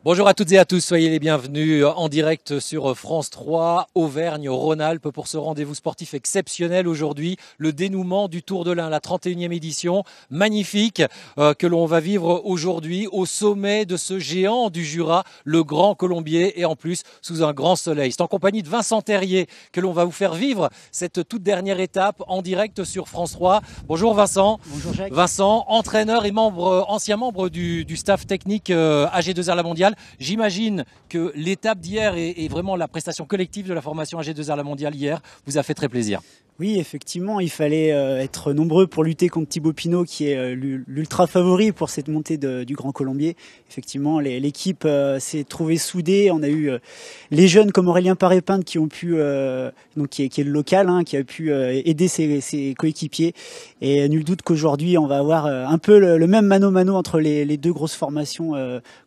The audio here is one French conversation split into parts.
Bonjour à toutes et à tous, soyez les bienvenus en direct sur France 3, Auvergne-Rhône-Alpes pour ce rendez-vous sportif exceptionnel aujourd'hui, le dénouement du Tour de l'Ain, la 31e édition, magnifique, que l'on va vivre aujourd'hui au sommet de ce géant du Jura, le Grand Colombier, et en plus sous un grand soleil. C'est en compagnie de Vincent Terrier que l'on va vous faire vivre cette toute dernière étape en direct sur France 3. Bonjour Vincent. Bonjour Jacques. Vincent, entraîneur et ancien membre du staff technique AG2R La Mondiale. J'imagine que l'étape d'hier et vraiment la prestation collective de la formation AG2R La Mondiale hier vous a fait très plaisir. Oui, effectivement, il fallait être nombreux pour lutter contre Thibaut Pinot, qui est l'ultra favori pour cette montée du Grand Colombier. Effectivement, l'équipe s'est trouvée soudée. On a eu les jeunes comme Aurélien Paré-Pinte qui ont pu, donc qui est le local, qui a pu aider ses coéquipiers. Et nul doute qu'aujourd'hui, on va avoir un peu le même mano-mano entre les deux grosses formations,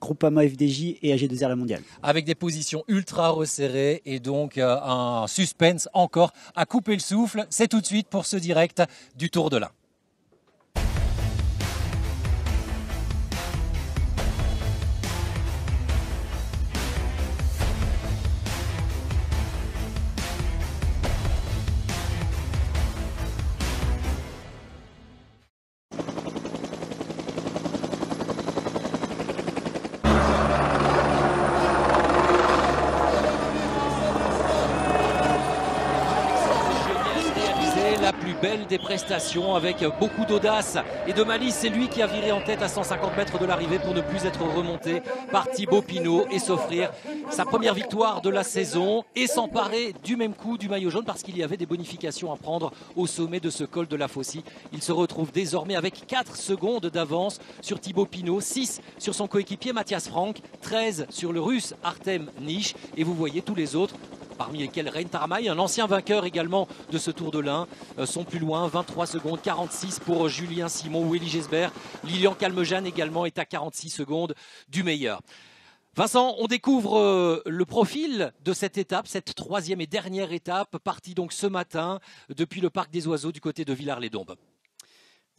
Groupama FDJ et AG2R La Mondiale. Avec des positions ultra resserrées et donc un suspense encore à couper le souffle. C'est tout de suite pour ce direct du Tour de l'Ain. Belle des prestations avec beaucoup d'audace et de malice. C'est lui qui a viré en tête à 150 mètres de l'arrivée pour ne plus être remonté par Thibaut Pinot et s'offrir sa première victoire de la saison et s'emparer du même coup du maillot jaune parce qu'il y avait des bonifications à prendre au sommet de ce col de la Faucille. Il se retrouve désormais avec 4 secondes d'avance sur Thibaut Pinot, 6 sur son coéquipier Matthias Frank, 13 sur le russe Artem Nish et vous voyez tous les autres, parmi lesquels Rein Taramay, un ancien vainqueur également de ce Tour de l'Ain, sont plus loin, 23 secondes, 46 pour Julien Simon ou Élie Gesbert. Lilian Calmejane également est à 46 secondes du meilleur. Vincent, on découvre le profil de cette étape, cette troisième et dernière étape, partie donc ce matin depuis le Parc des Oiseaux du côté de Villars-les-Dombes.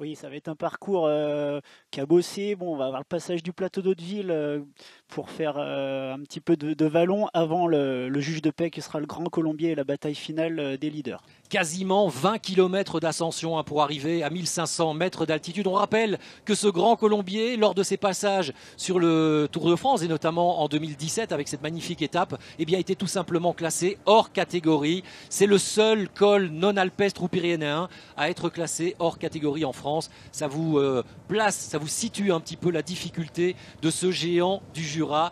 Oui, ça va être un parcours cabossé. Bon, on va avoir le passage du plateau d'Hauteville pour faire un petit peu de vallon avant le juge de paix qui sera le Grand Colombier et la bataille finale des leaders. Quasiment 20 km d'ascension pour arriver à 1500 mètres d'altitude. On rappelle que ce Grand Colombier, lors de ses passages sur le Tour de France et notamment en 2017 avec cette magnifique étape, eh bien, était tout simplement classé hors catégorie. C'est le seul col non alpestre ou pyrénéen à être classé hors catégorie en France. Ça vous place, ça vous situe un petit peu la difficulté de ce géant du Jura.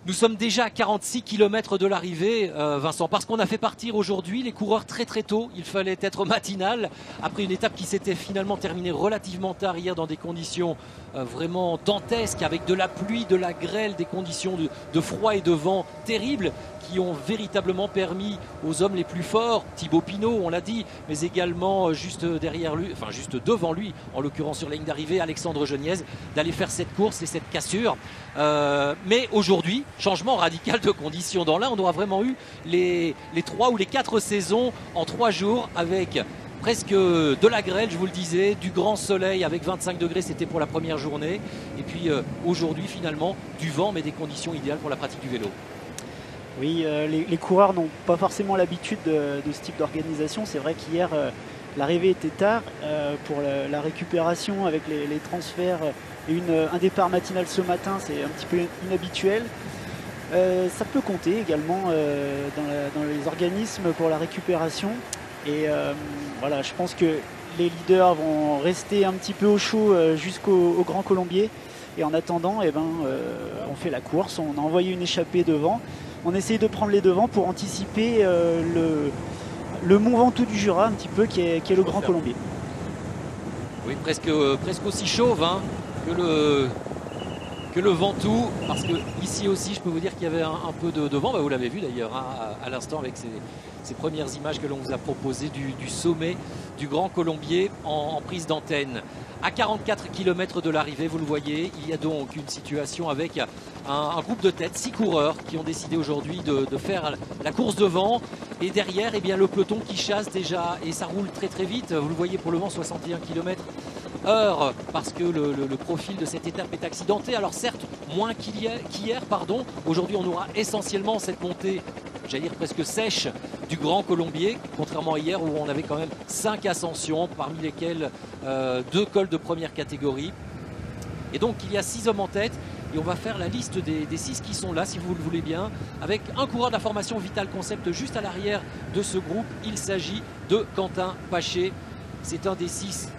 Nous sommes déjà à 46 km de l'arrivée, Vincent, parce qu'on a fait partir aujourd'hui les coureurs très très tôt. Il fallait être matinal après une étape qui s'était finalement terminée relativement tard hier dans des conditions vraiment dantesques, avec de la pluie, de la grêle, des conditions de froid et de vent terribles qui ont véritablement permis aux hommes les plus forts, Thibaut Pinot, on l'a dit, mais également juste derrière lui, enfin juste devant lui, en l'occurrence sur la ligne d'arrivée, Alexandre Geniez, d'aller faire cette course et cette cassure. Mais aujourd'hui, changement radical de conditions dans l'Ain. On aura vraiment eu les 3 ou les 4 saisons en 3 jours avec presque de la grêle, je vous le disais, du grand soleil avec 25 degrés, c'était pour la première journée. Et puis aujourd'hui, finalement, du vent, mais des conditions idéales pour la pratique du vélo. Oui, les coureurs n'ont pas forcément l'habitude de ce type d'organisation. C'est vrai qu'hier, l'arrivée était tard pour la récupération avec les transferts et un départ matinal ce matin, c'est un petit peu inhabituel. Ça peut compter également dans les organismes pour la récupération. Et voilà, je pense que les leaders vont rester un petit peu au chaud jusqu'au Grand Colombier. Et en attendant, on fait la course, on a envoyé une échappée devant. On essaye de prendre les devants pour anticiper le Mont Ventoux du Jura, un petit peu, qui est le Grand Colombier. Oui, presque aussi chauve que le Ventoux, parce que ici aussi, je peux vous dire qu'il y avait un peu de vent. Vous l'avez vu d'ailleurs à l'instant avec ces premières images que l'on vous a proposées du sommet du Grand Colombier en prise d'antenne. À 44 km de l'arrivée, vous le voyez, il y a donc une situation avec un groupe de tête, 6 coureurs qui ont décidé aujourd'hui de faire la course devant. Et derrière, eh bien, le peloton qui chasse déjà, et ça roule très très vite. Vous le voyez pour le moment, 61 km/h, parce que le profil de cette étape est accidenté. Alors certes, moins qu'hier, pardon. Aujourd'hui, on aura essentiellement cette montée, j'allais dire presque sèche, du Grand Colombier, contrairement à hier où on avait quand même 5 ascensions, parmi lesquelles 2 cols de première catégorie. Et donc il y a 6 hommes en tête, et on va faire la liste des 6 qui sont là, si vous le voulez bien, avec un coureur de la formation Vital Concept juste à l'arrière de ce groupe. Il s'agit de Quentin Paché. C'est un des 6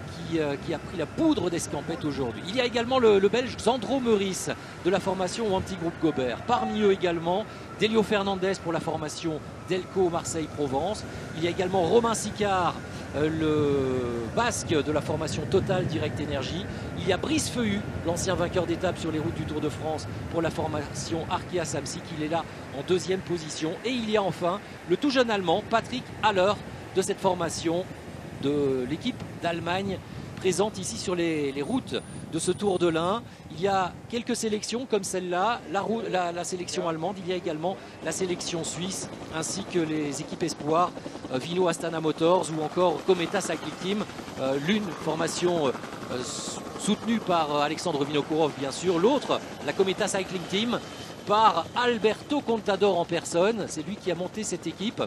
qui a pris la poudre d'escampette aujourd'hui. Il y a également le Belge Sandro Meurice de la formation Anti-Groupe Gobert. Parmi eux également, Delio Fernandez pour la formation Delco Marseille-Provence. Il y a également Romain Sicard, le basque de la formation Total Direct Energy. Il y a Brice Feuhu, l'ancien vainqueur d'étape sur les routes du Tour de France pour la formation Arkea Samsic. Il est là en 2e position. Et il y a enfin le tout jeune allemand Patrick Haller de cette formation de l'équipe d'Allemagne présente ici sur les routes de ce Tour de l'Ain. Il y a quelques sélections comme celle-là, la sélection allemande. Il y a également la sélection suisse ainsi que les équipes espoirs Vino Astana Motors ou encore Cometa Cycling Team. L'une formation soutenue par Alexandre Vinokourov bien sûr, l'autre la Cometa Cycling Team par Alberto Contador en personne. C'est lui qui a monté cette équipe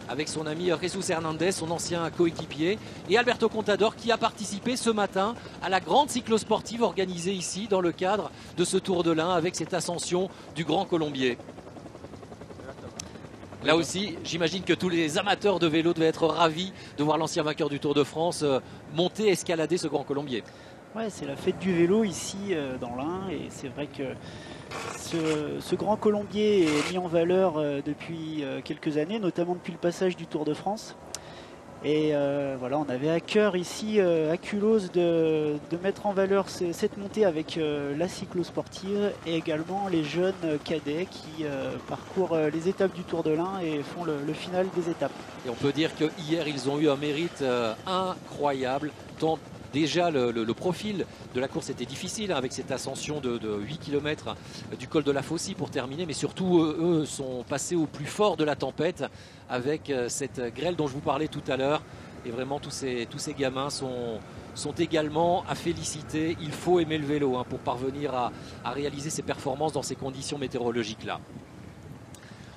avec son ami Jesus Hernandez, son ancien coéquipier, et Alberto Contador qui a participé ce matin à la grande cyclosportive organisée ici dans le cadre de ce Tour de l'Ain avec cette ascension du Grand Colombier. Là aussi, j'imagine que tous les amateurs de vélo devaient être ravis de voir l'ancien vainqueur du Tour de France monter, escalader ce Grand Colombier. Ouais, c'est la fête du vélo ici dans l'Ain, et c'est vrai que ce Grand Colombier est mis en valeur depuis quelques années, notamment depuis le passage du Tour de France. Et voilà, on avait à cœur ici, à Culose, de mettre en valeur cette montée avec la cyclosportive et également les jeunes cadets qui parcourent les étapes du Tour de l'Ain et font le final des étapes. Et on peut dire que hier ils ont eu un mérite incroyable, tant déjà le profil de la course était difficile avec cette ascension de 8 km du col de la Faucille pour terminer, mais surtout eux sont passés au plus fort de la tempête avec cette grêle dont je vous parlais tout à l'heure. Et vraiment tous ces gamins sont également à féliciter. Il faut aimer le vélo pour parvenir à réaliser ces performances dans ces conditions météorologiques là.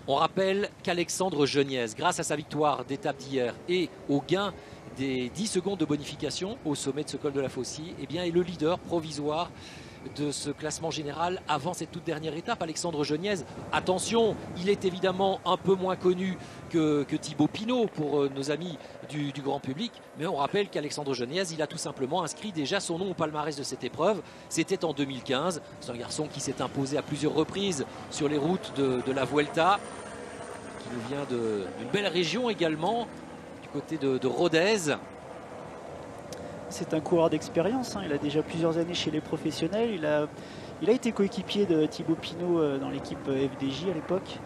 On rappelle qu'Alexandre Geniez, grâce à sa victoire d'étape d'hier et au gain des 10 secondes de bonification au sommet de ce col de la Faucille, eh bien, est le leader provisoire de ce classement général avant cette toute dernière étape. Alexandre Geniez, attention, il est évidemment un peu moins connu que Thibaut Pinot pour nos amis du grand public, mais on rappelle qu'Alexandre Geniez, il a tout simplement inscrit déjà son nom au palmarès de cette épreuve. C'était en 2015. C'est un garçon qui s'est imposé à plusieurs reprises sur les routes de la Vuelta, qui nous vient d'une belle région également, du côté de Rodez. C'est un coureur d'expérience, il a déjà plusieurs années chez les professionnels. Il a été coéquipier de Thibaut Pinot dans l'équipe FDJ à l'époque.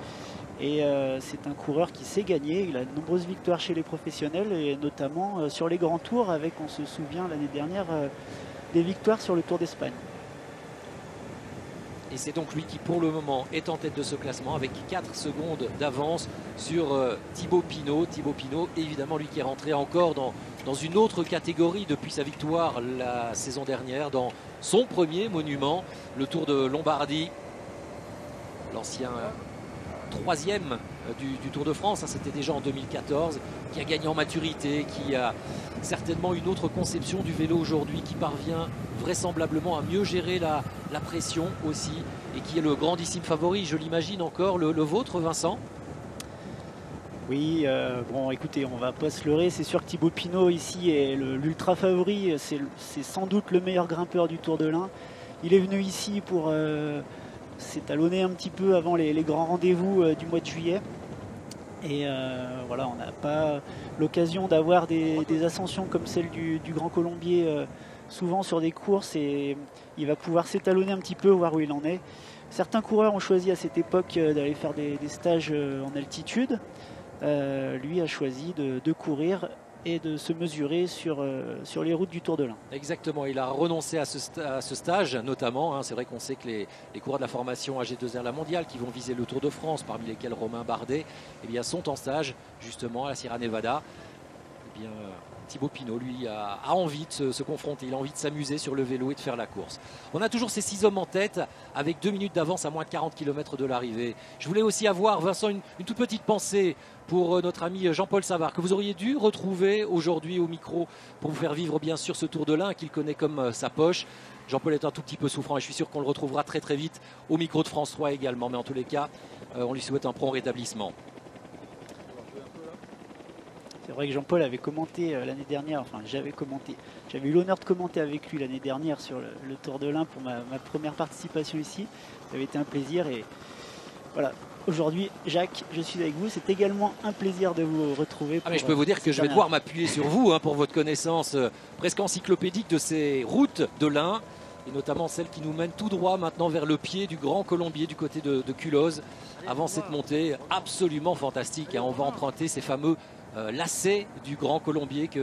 Et c'est un coureur qui sait gagner. Il a de nombreuses victoires chez les professionnels et notamment sur les grands tours avec, on se souvient l'année dernière, des victoires sur le Tour d'Espagne. Et c'est donc lui qui pour le moment est en tête de ce classement avec 4 secondes d'avance sur Thibaut Pinot. Thibaut Pinot, évidemment, lui qui est rentré encore dans une autre catégorie depuis sa victoire la saison dernière dans son premier monument, le Tour de Lombardie. L'ancien 3e du Tour de France, c'était déjà en 2014, qui a gagné en maturité, qui a certainement une autre conception du vélo aujourd'hui, qui parvient vraisemblablement à mieux gérer la pression aussi, et qui est le grandissime favori, je l'imagine encore, le vôtre Vincent? Oui, bon écoutez, on va pas se leurrer, c'est sûr que Thibaut Pinot ici est l'ultra favori, c'est sans doute le meilleur grimpeur du Tour de l'Ain. Il est venu ici pour s'étalonner un petit peu avant les grands rendez-vous du mois de juillet. Et voilà, on n'a pas l'occasion d'avoir des ascensions comme celle du Grand Colombier souvent sur des courses, et il va pouvoir s'étalonner un petit peu, voir où il en est. Certains coureurs ont choisi à cette époque d'aller faire des stages en altitude. Lui a choisi de courir et de se mesurer sur les routes du Tour de l'Ain. Exactement, il a renoncé à ce stage notamment. Hein. C'est vrai qu'on sait que les coureurs de la formation AG2R La Mondiale qui vont viser le Tour de France, parmi lesquels Romain Bardet, eh bien, sont en stage justement à la Sierra Nevada. Eh bien, Thibaut Pinot, lui, a envie de se confronter, il a envie de s'amuser sur le vélo et de faire la course. On a toujours ces 6 hommes en tête, avec 2 minutes d'avance à moins de 40 km de l'arrivée. Je voulais aussi avoir, Vincent, une toute petite pensée pour notre ami Jean-Paul Savard, que vous auriez dû retrouver aujourd'hui au micro pour vous faire vivre bien sûr ce Tour de l'Ain qu'il connaît comme sa poche. Jean-Paul est un tout petit peu souffrant et je suis sûr qu'on le retrouvera très très vite au micro de France 3 également. Mais en tous les cas, on lui souhaite un prompt rétablissement. C'est vrai que Jean-Paul avait commenté l'année dernière, enfin j'avais eu l'honneur de commenter avec lui l'année dernière sur le Tour de l'Ain pour ma première participation ici. Ça avait été un plaisir et voilà. Aujourd'hui, Jacques, je suis avec vous. C'est également un plaisir de vous retrouver. Mais je peux vous dire que je vais devoir m'appuyer sur vous pour votre connaissance presque encyclopédique de ces routes de l'Ain, et notamment celle qui nous mène tout droit maintenant vers le pied du Grand Colombier du côté de Culose. Avant cette montée absolument fantastique, hein. On va emprunter ces fameux lacets du Grand Colombier qui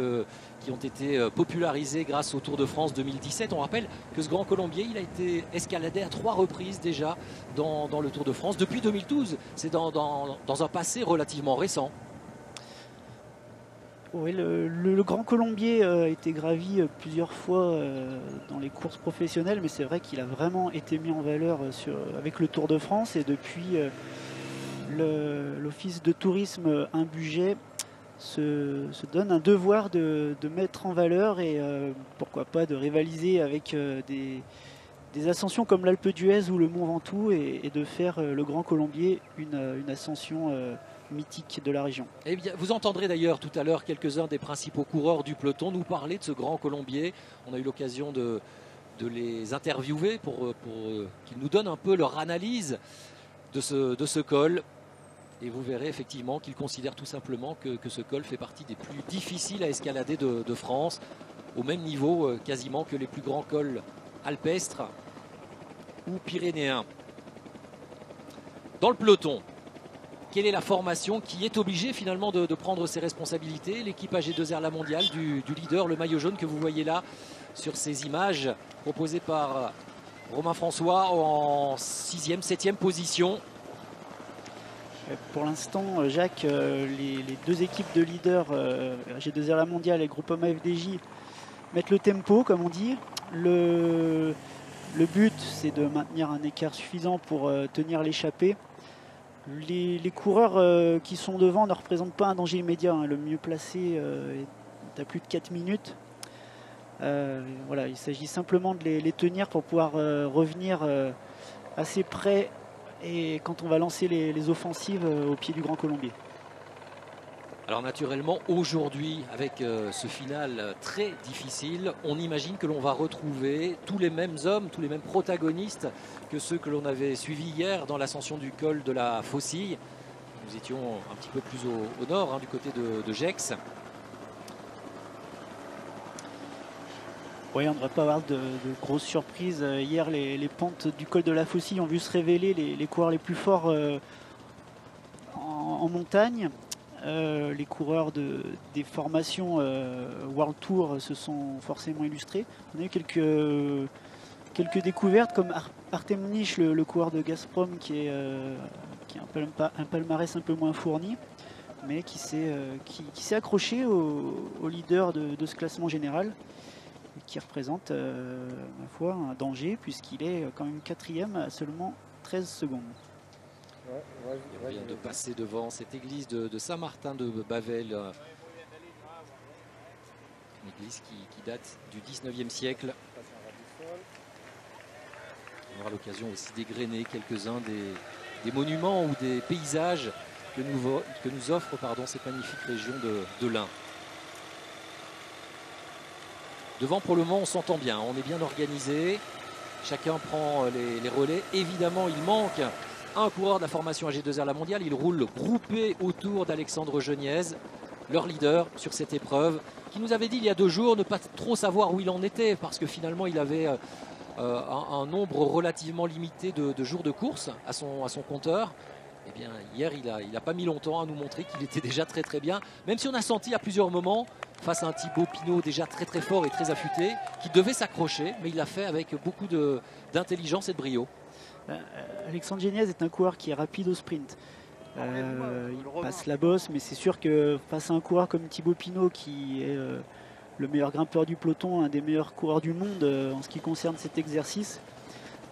ont été popularisés grâce au Tour de France 2017. On rappelle que ce Grand Colombier, il a été escaladé à 3 reprises déjà dans le Tour de France depuis 2012. C'est dans un passé relativement récent. Oui, le Grand Colombier a été gravi plusieurs fois dans les courses professionnelles, mais c'est vrai qu'il a vraiment été mis en valeur avec le Tour de France, et depuis l'Office de tourisme Imbuget se donne un devoir de mettre en valeur et pourquoi pas de rivaliser avec des ascensions comme l'Alpe d'Huez ou le Mont Ventoux, et de faire le Grand Colombier une ascension mythique de la région. Eh bien, vous entendrez d'ailleurs tout à l'heure quelques-uns des principaux coureurs du peloton nous parler de ce Grand Colombier. On a eu l'occasion de les interviewer pour qu'ils nous donnent un peu leur analyse de ce col. Et vous verrez effectivement qu'ils considèrent tout simplement que ce col fait partie des plus difficiles à escalader de France, au même niveau quasiment que les plus grands cols alpestres ou pyrénéens. Dans le peloton, quelle est la formation qui est obligée finalement de prendre ses responsabilités? L'équipe AG2R La Mondiale du leader, le maillot jaune que vous voyez là sur ces images proposées par Romain François en 6e, 7e position. Pour l'instant, Jacques, les 2 équipes de leaders, AG2R La Mondiale et Groupama FDJ, mettent le tempo, comme on dit. Le but, c'est de maintenir un écart suffisant pour tenir l'échappée. Les coureurs qui sont devant ne représentent pas un danger immédiat, hein. Le mieux placé est à plus de 4 minutes. Voilà, il s'agit simplement de les tenir pour pouvoir revenir assez près, et quand on va lancer les offensives au pied du Grand Colombier. Alors naturellement, aujourd'hui, avec ce final très difficile, on imagine que l'on va retrouver tous les mêmes hommes, tous les mêmes protagonistes que ceux que l'on avait suivis hier dans l'ascension du col de la Faucille. Nous étions un petit peu plus au nord, hein, du côté de Gex. Oui, on ne devrait pas avoir de grosses surprises. Hier, les pentes du col de la Faucille ont vu se révéler les coureurs les plus forts en montagne. Les coureurs des formations World Tour se sont forcément illustrés. On a eu quelques découvertes comme Artem Nich, le coureur de Gazprom, qui a un palmarès un peu moins fourni, mais qui s'est accroché au leader de ce classement général, qui représente, ma foi, un danger, puisqu'il est quand même 4e à seulement 13 secondes. Il vient de passer devant cette église de Saint-Martin de Bavel, une église qui date du 19e siècle. On aura l'occasion aussi d'égrener quelques-uns des monuments ou des paysages que nous offre cette magnifique région de l'Ain. Devant, pour le moment, on s'entend bien, on est bien organisé, chacun prend les relais. Évidemment, il manque un coureur de la formation AG2R La Mondiale. Il roule groupé autour d'Alexandre Geniez, leur leader sur cette épreuve, qui nous avait dit il y a 2 jours ne pas trop savoir où il en était, parce que finalement il avait un nombre relativement limité de jours de course à son compteur. Eh bien, hier, il a pas mis longtemps à nous montrer qu'il était déjà très très bien, même si on a senti à plusieurs moments face à un Thibaut Pinot déjà très très fort et très affûté, qui devait s'accrocher, mais il l'a fait avec beaucoup d'intelligence et de brio. Alexandre Geniez est un coureur qui est rapide au sprint. Il passe la bosse, mais c'est sûr que face à un coureur comme Thibaut Pinot, qui est le meilleur grimpeur du peloton, un des meilleurs coureurs du monde en ce qui concerne cet exercice,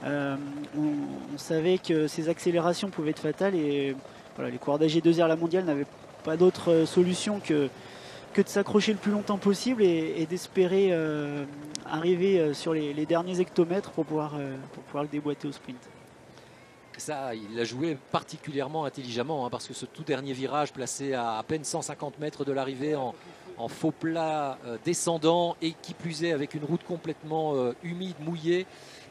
on savait que ces accélérations pouvaient être fatales, et voilà, les coureurs d'AG2R La Mondiale n'avaient pas d'autre solution que de s'accrocher le plus longtemps possible et d'espérer arriver sur les derniers hectomètres pour pouvoir le déboîter au sprint. Ça, il l'a joué particulièrement intelligemment, hein, parce que ce tout dernier virage placé à peine 150 mètres de l'arrivée en faux plat descendant, et qui plus est avec une route complètement humide, mouillée,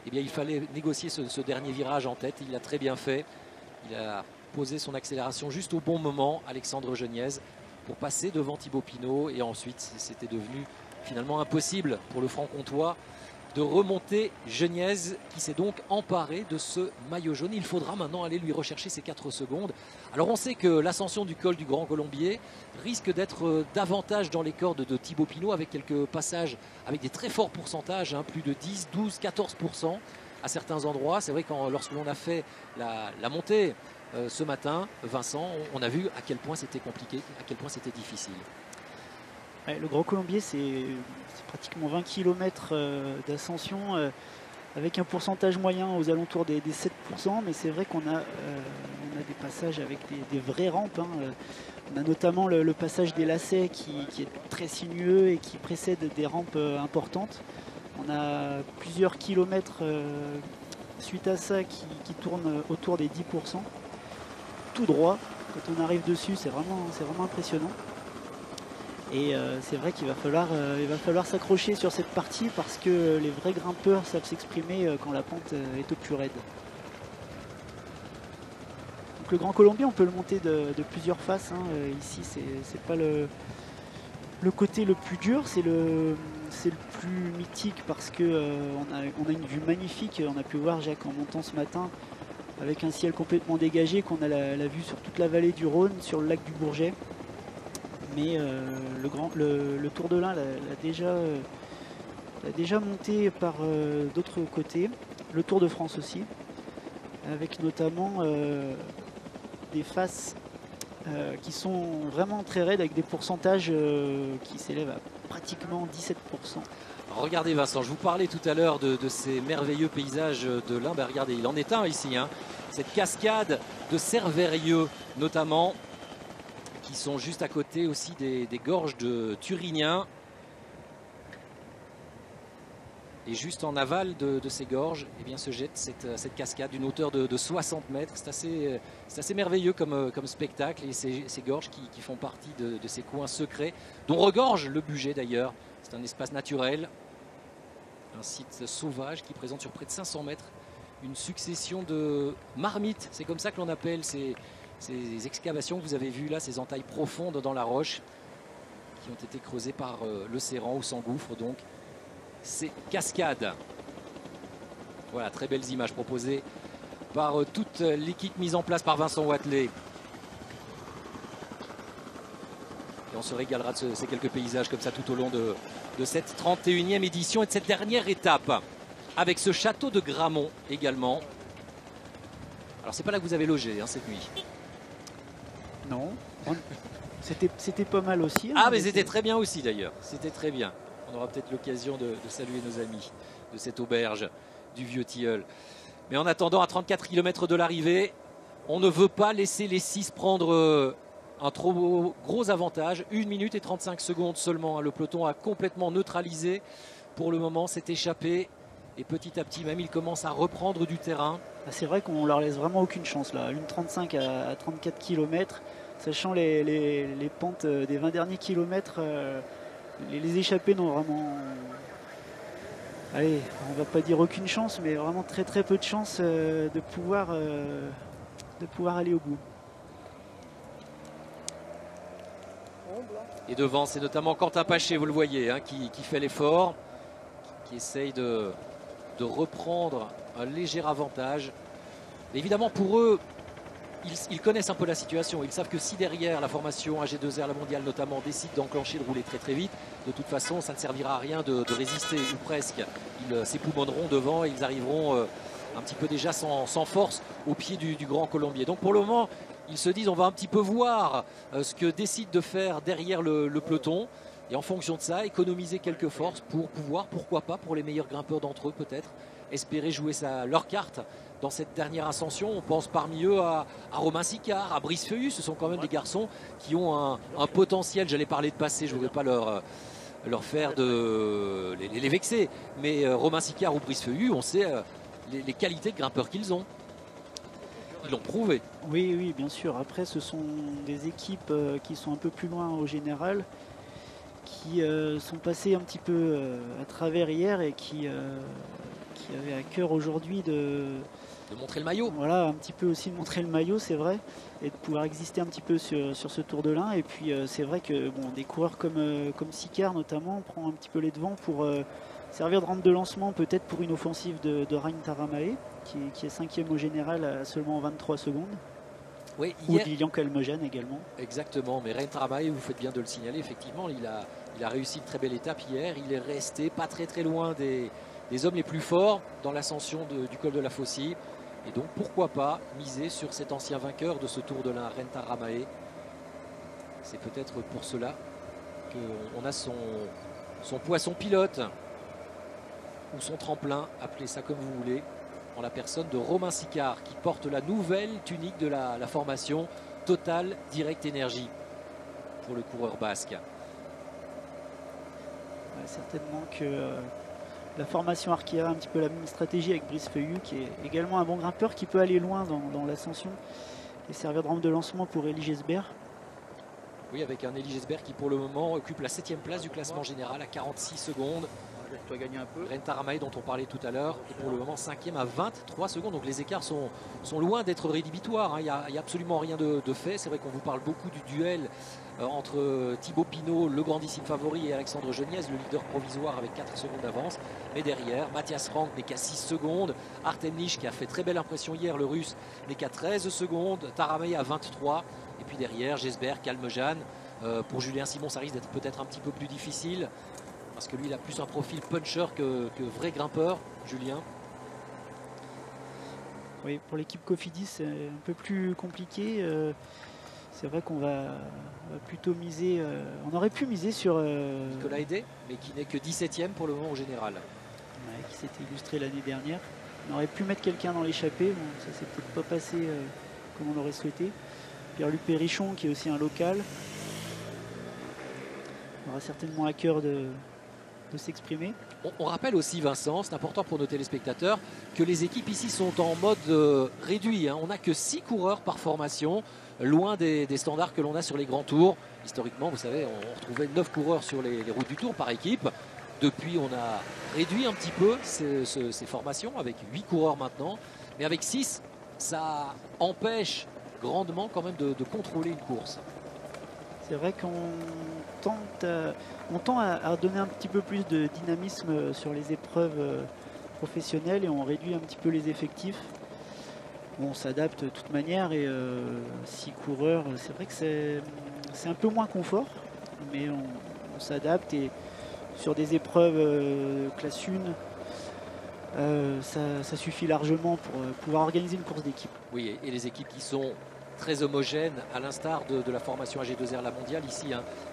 eh bien, il fallait négocier ce dernier virage en tête. Il l'a très bien fait. Il a posé son accélération juste au bon moment, Alexandre Geniez, pour passer devant Thibaut Pinot, et ensuite c'était devenu finalement impossible pour le Franc-Comtois de remonter. Geniez qui s'est donc emparé de ce maillot jaune. Il faudra maintenant aller lui rechercher ses 4 secondes. Alors on sait que l'ascension du col du Grand Colombier risque d'être davantage dans les cordes de Thibaut Pinot, avec quelques passages avec des très forts pourcentages, hein, plus de 10, 12, 14% à certains endroits. C'est vrai que lorsque l'on a fait la montée ce matin, Vincent, on a vu à quel point c'était compliqué, à quel point c'était difficile. Ouais, le Grand Colombier, c'est pratiquement 20 km d'ascension avec un pourcentage moyen aux alentours des 7%, mais c'est vrai qu'on a des passages avec des vraies rampes, hein. On a notamment le passage des lacets qui est très sinueux et qui précède des rampes importantes. On a plusieurs kilomètres suite à ça qui tournent autour des 10%. Tout droit, quand on arrive dessus, c'est vraiment impressionnant. Et c'est vrai qu'il va falloir s'accrocher sur cette partie, parce que les vrais grimpeurs savent s'exprimer quand la pente est au plus raide. Donc le Grand Colombier, on peut le monter de plusieurs faces, hein. Ici, c'est pas le côté le plus dur, c'est le plus mythique, parce que on a une vue magnifique. On a pu voir Jacques en montant ce matin, avec un ciel complètement dégagé, qu'on a la vue sur toute la vallée du Rhône, sur le lac du Bourget. Mais le Tour de l'Ain l'a déjà monté par d'autres côtés. Le Tour de France aussi, avec notamment des faces qui sont vraiment très raides, avec des pourcentages qui s'élèvent à pratiquement 17%. Regardez Vincent, je vous parlais tout à l'heure de ces merveilleux paysages de l'Ain. Ben regardez, il en est un ici, hein. Cette cascade de Cervérieux notamment, qui sont juste à côté aussi des gorges de Thurinien. Et juste en aval de ces gorges, eh bien, se jette cette cascade d'une hauteur de 60 mètres. C'est assez merveilleux comme spectacle, et ces gorges qui font partie de ces coins secrets, dont regorge le Bugey d'ailleurs. C'est un espace naturel, un site sauvage qui présente sur près de 500 mètres une succession de marmites. C'est comme ça que l'on appelle ces excavations que vous avez vues là, ces entailles profondes dans la roche qui ont été creusées par le Séran, où s'engouffrent donc ces cascades. Voilà, très belles images proposées par toute l'équipe mise en place par Vincent Wathelet. Et on se régalera de ces quelques paysages comme ça tout au long de cette 31e édition et de cette dernière étape, avec ce château de Gramont également. Alors c'est pas là que vous avez logé, hein, cette nuit? Non, c'était pas mal aussi, hein, ah mais c'était très bien aussi d'ailleurs, c'était très bien. On aura peut-être l'occasion de saluer nos amis de cette auberge du Vieux-Tilleul. Mais en attendant, à 34 km de l'arrivée, on ne veut pas laisser les 6 prendre un trop gros avantage. 1 minute et 35 secondes seulement, hein. Le peloton a complètement neutralisé. Pour le moment, s'est échappé. Et petit à petit, même, il commence à reprendre du terrain. C'est vrai qu'on leur laisse vraiment aucune chance là. 1,35 à 34 km, sachant les pentes des 20 derniers kilomètres. Les échappés n'ont vraiment, allez, on va pas dire aucune chance, mais vraiment très peu de chance de pouvoir aller au bout. Et devant, c'est notamment Quentin Paché, vous le voyez, hein, qui fait l'effort, qui essaye de reprendre un léger avantage. Mais évidemment, pour eux, ils connaissent un peu la situation. Ils savent que si derrière la formation AG2R, la mondiale notamment, décide d'enclencher, de rouler très très vite, de toute façon, ça ne servira à rien de résister, ou presque. Ils s'époumoneront devant et ils arriveront un petit peu déjà sans force au pied du grand colombier. Donc pour le moment, ils se disent on va un petit peu voir ce que décide de faire derrière le peloton. Et en fonction de ça, économiser quelques forces pour pouvoir, pourquoi pas, pour les meilleurs grimpeurs d'entre eux peut-être, espérer jouer leur carte dans cette dernière ascension. On pense parmi eux à Romain Sicard, à Brice Feuillu. Ce sont quand même des garçons qui ont un potentiel. J'allais parler de passé, je ne voudrais pas leur faire les vexer. Mais Romain Sicard ou Brice Feuillu, on sait les qualités de grimpeurs qu'ils ont. Ils l'ont prouvé. Oui, oui, bien sûr. Après, ce sont des équipes qui sont un peu plus loin au général, qui sont passées un petit peu à travers hier et qui avaient à cœur aujourd'hui de montrer le maillot. Voilà, un petit peu aussi de montrer le maillot, c'est vrai, et de pouvoir exister un petit peu sur ce Tour de l'Ain. Et puis c'est vrai que bon, des coureurs comme Sicard notamment prend un petit peu les devants pour servir de rampe de lancement peut-être pour une offensive de Rein Taramae qui est 5e au général à seulement 23 secondes. Oui, ou Lilian Calmogène également. Exactement, mais Rein Taramae, vous faites bien de le signaler, effectivement, il a réussi une très belle étape hier. Il est resté pas très très loin des hommes les plus forts dans l'ascension du col de la Faucille. Et donc pourquoi pas miser sur cet ancien vainqueur de ce Tour de l'Ain, Rein Taramae. C'est peut-être pour cela qu'on a son poisson pilote ou son tremplin, appelez ça comme vous voulez, en la personne de Romain Sicard qui porte la nouvelle tunique de la formation Total Direct Energy pour le coureur basque. Ouais, certainement que la formation Arkea a un petit peu la même stratégie avec Brice Feuillu qui est également un bon grimpeur qui peut aller loin dans l'ascension et servir de rampe de lancement pour Elie Gesbert. Oui, avec un Elie Gesbert qui pour le moment occupe la 7e place du classement général à 46 secondes. Laisse-toi gagner un peu. Rein Taramae dont on parlait tout à l'heure est pour le moment 5e à 23 secondes. Donc les écarts sont loin d'être rédhibitoires. Il n'y a absolument rien de fait. C'est vrai qu'on vous parle beaucoup du duel entre Thibaut Pinot, le grandissime favori, et Alexandre Geniez, le leader provisoire avec 4 secondes d'avance. Mais derrière, Matthias Frank n'est qu'à 6 secondes. Artem Nish qui a fait très belle impression hier, le russe, n'est qu'à 13 secondes. Taramae à 23. Et puis derrière, Gesbert, Calmejane. Pour Julien Simon, ça risque d'être peut-être un petit peu plus difficile. Parce que lui, il a plus un profil puncher que vrai grimpeur, Julien. Oui, pour l'équipe Cofidis, c'est un peu plus compliqué. C'est vrai qu'on va plutôt miser. On aurait pu miser sur Nicolas Hédé, mais qui n'est que 17e pour le moment au général. Ouais, qui s'était illustré l'année dernière. On aurait pu mettre quelqu'un dans l'échappée. Bon, ça s'est peut-être pas passé comme on l'aurait souhaité. Pierre-Luc Perrichon, qui est aussi un local. On aura certainement à cœur de s'exprimer. On rappelle aussi, Vincent, c'est important pour nos téléspectateurs, que les équipes ici sont en mode réduit. On n'a que 6 coureurs par formation, loin des standards que l'on a sur les grands tours. Historiquement, vous savez, on retrouvait 9 coureurs sur les routes du Tour par équipe. Depuis, on a réduit un petit peu ces formations avec 8 coureurs maintenant. Mais avec 6, ça empêche grandement quand même de contrôler une course. C'est vrai qu'on tend à donner un petit peu plus de dynamisme sur les épreuves professionnelles et on réduit un petit peu les effectifs. Bon, on s'adapte de toute manière et 6 coureurs, c'est vrai que c'est un peu moins confort, mais on s'adapte et sur des épreuves classe 1, ça suffit largement pour pouvoir organiser une course d'équipe. Oui, et les équipes qui sont très homogène, à l'instar de la formation AG2R la mondiale ici,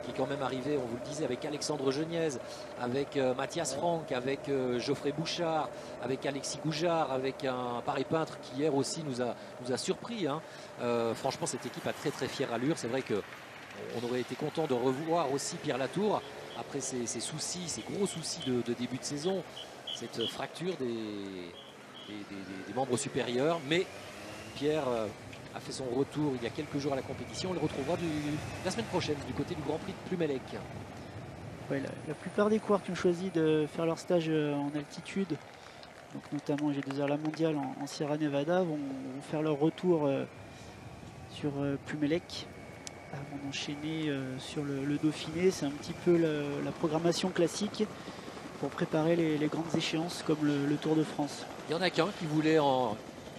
qui est quand même arrivée, on vous le disait, avec Alexandre Geniez, avec Matthias Frank, avec Geoffrey Bouchard, avec Alexis Goujard, avec un Paris peintre qui hier aussi nous a surpris. Franchement, cette équipe a très très fière allure. C'est vrai qu'on aurait été content de revoir aussi Pierre Latour après ses soucis, ses gros soucis de début de saison, cette fracture des membres supérieurs. Mais Pierre a fait son retour il y a quelques jours à la compétition. On le retrouvera la semaine prochaine du côté du Grand Prix de Plumelec. Ouais, la plupart des coureurs qui ont choisi de faire leur stage en altitude, donc notamment G2R la mondiale en Sierra Nevada, vont faire leur retour sur Plumelec avant d'enchaîner sur le Dauphiné. C'est un petit peu la programmation classique pour préparer les grandes échéances comme le Tour de France. Il y en a qu'un qui voulait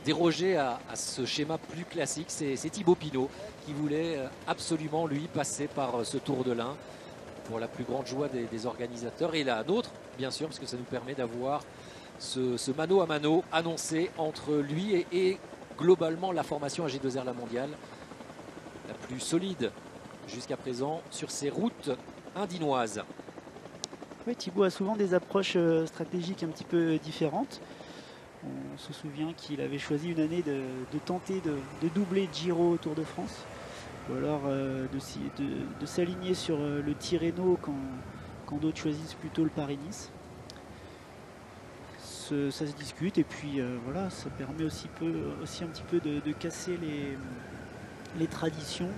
déroger à ce schéma plus classique. C'est Thibaut Pinot qui voulait absolument, lui, passer par ce Tour de l'Ain pour la plus grande joie des organisateurs et la nôtre, bien sûr, parce que ça nous permet d'avoir ce mano à mano annoncé entre lui et globalement la formation AG2R La Mondiale, la plus solide jusqu'à présent sur ces routes indinoises. Oui, Thibaut a souvent des approches stratégiques un petit peu différentes. On se souvient qu'il avait choisi une année de tenter de doubler Giro au Tour de France, ou alors de s'aligner sur le Tirreno quand d'autres choisissent plutôt le Paris-Nice. Ça se discute et puis voilà, ça permet aussi un petit peu de casser les traditions.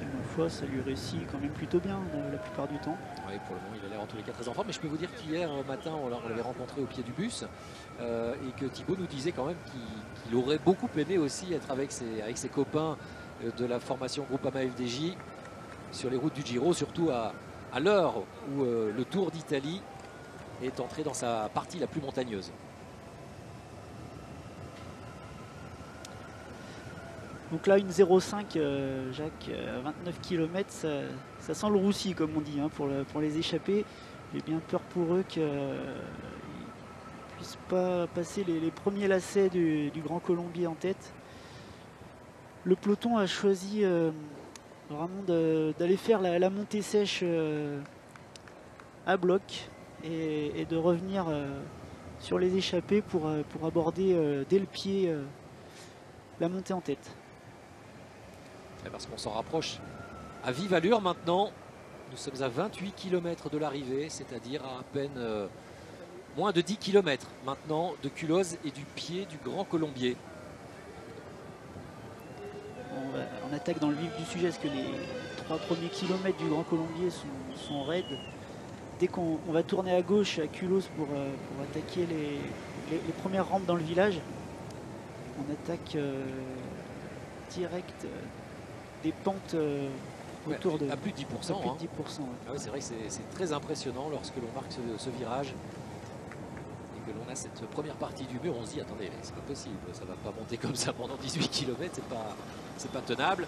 Et ma foi, ça lui réussit quand même plutôt bien la plupart du temps. Oui, pour le moment, il a l'air en tous les cas très en forme. Mais je peux vous dire qu'hier matin, on l'avait rencontré au pied du bus et que Thibaut nous disait quand même qu'il aurait beaucoup aimé aussi être avec ses copains de la formation Groupama FDJ sur les routes du Giro, surtout à l'heure où le Tour d'Italie est entré dans sa partie la plus montagneuse. Donc là, une 0,5, Jacques, à 29 km, ça sent le roussi, comme on dit, hein, pour les échappés. J'ai bien peur pour eux qu'ils ne puissent pas passer les premiers lacets du Grand Colombier en tête. Le peloton a choisi vraiment d'aller faire la montée sèche à bloc et de revenir sur les échappés pour aborder dès le pied la montée en tête. Parce qu'on s'en rapproche à vive allure maintenant. Nous sommes à 28 km de l'arrivée, c'est-à-dire à peine moins de 10 km maintenant de Culoz et du pied du Grand Colombier. On attaque dans le vif du sujet parce que les 3 premiers kilomètres du Grand Colombier sont raides. Dès qu'on va tourner à gauche à Culoz pour attaquer les premières rampes dans le village, on attaque direct des pentes autour de à plus de 10%. Plus de 10%, hein. Ouais. Ah oui, c'est vrai que c'est très impressionnant lorsque l'on marque ce virage et que l'on a cette première partie du mur. On se dit attendez, c'est pas possible, ça va pas monter comme ça pendant 18 km, c'est pas tenable.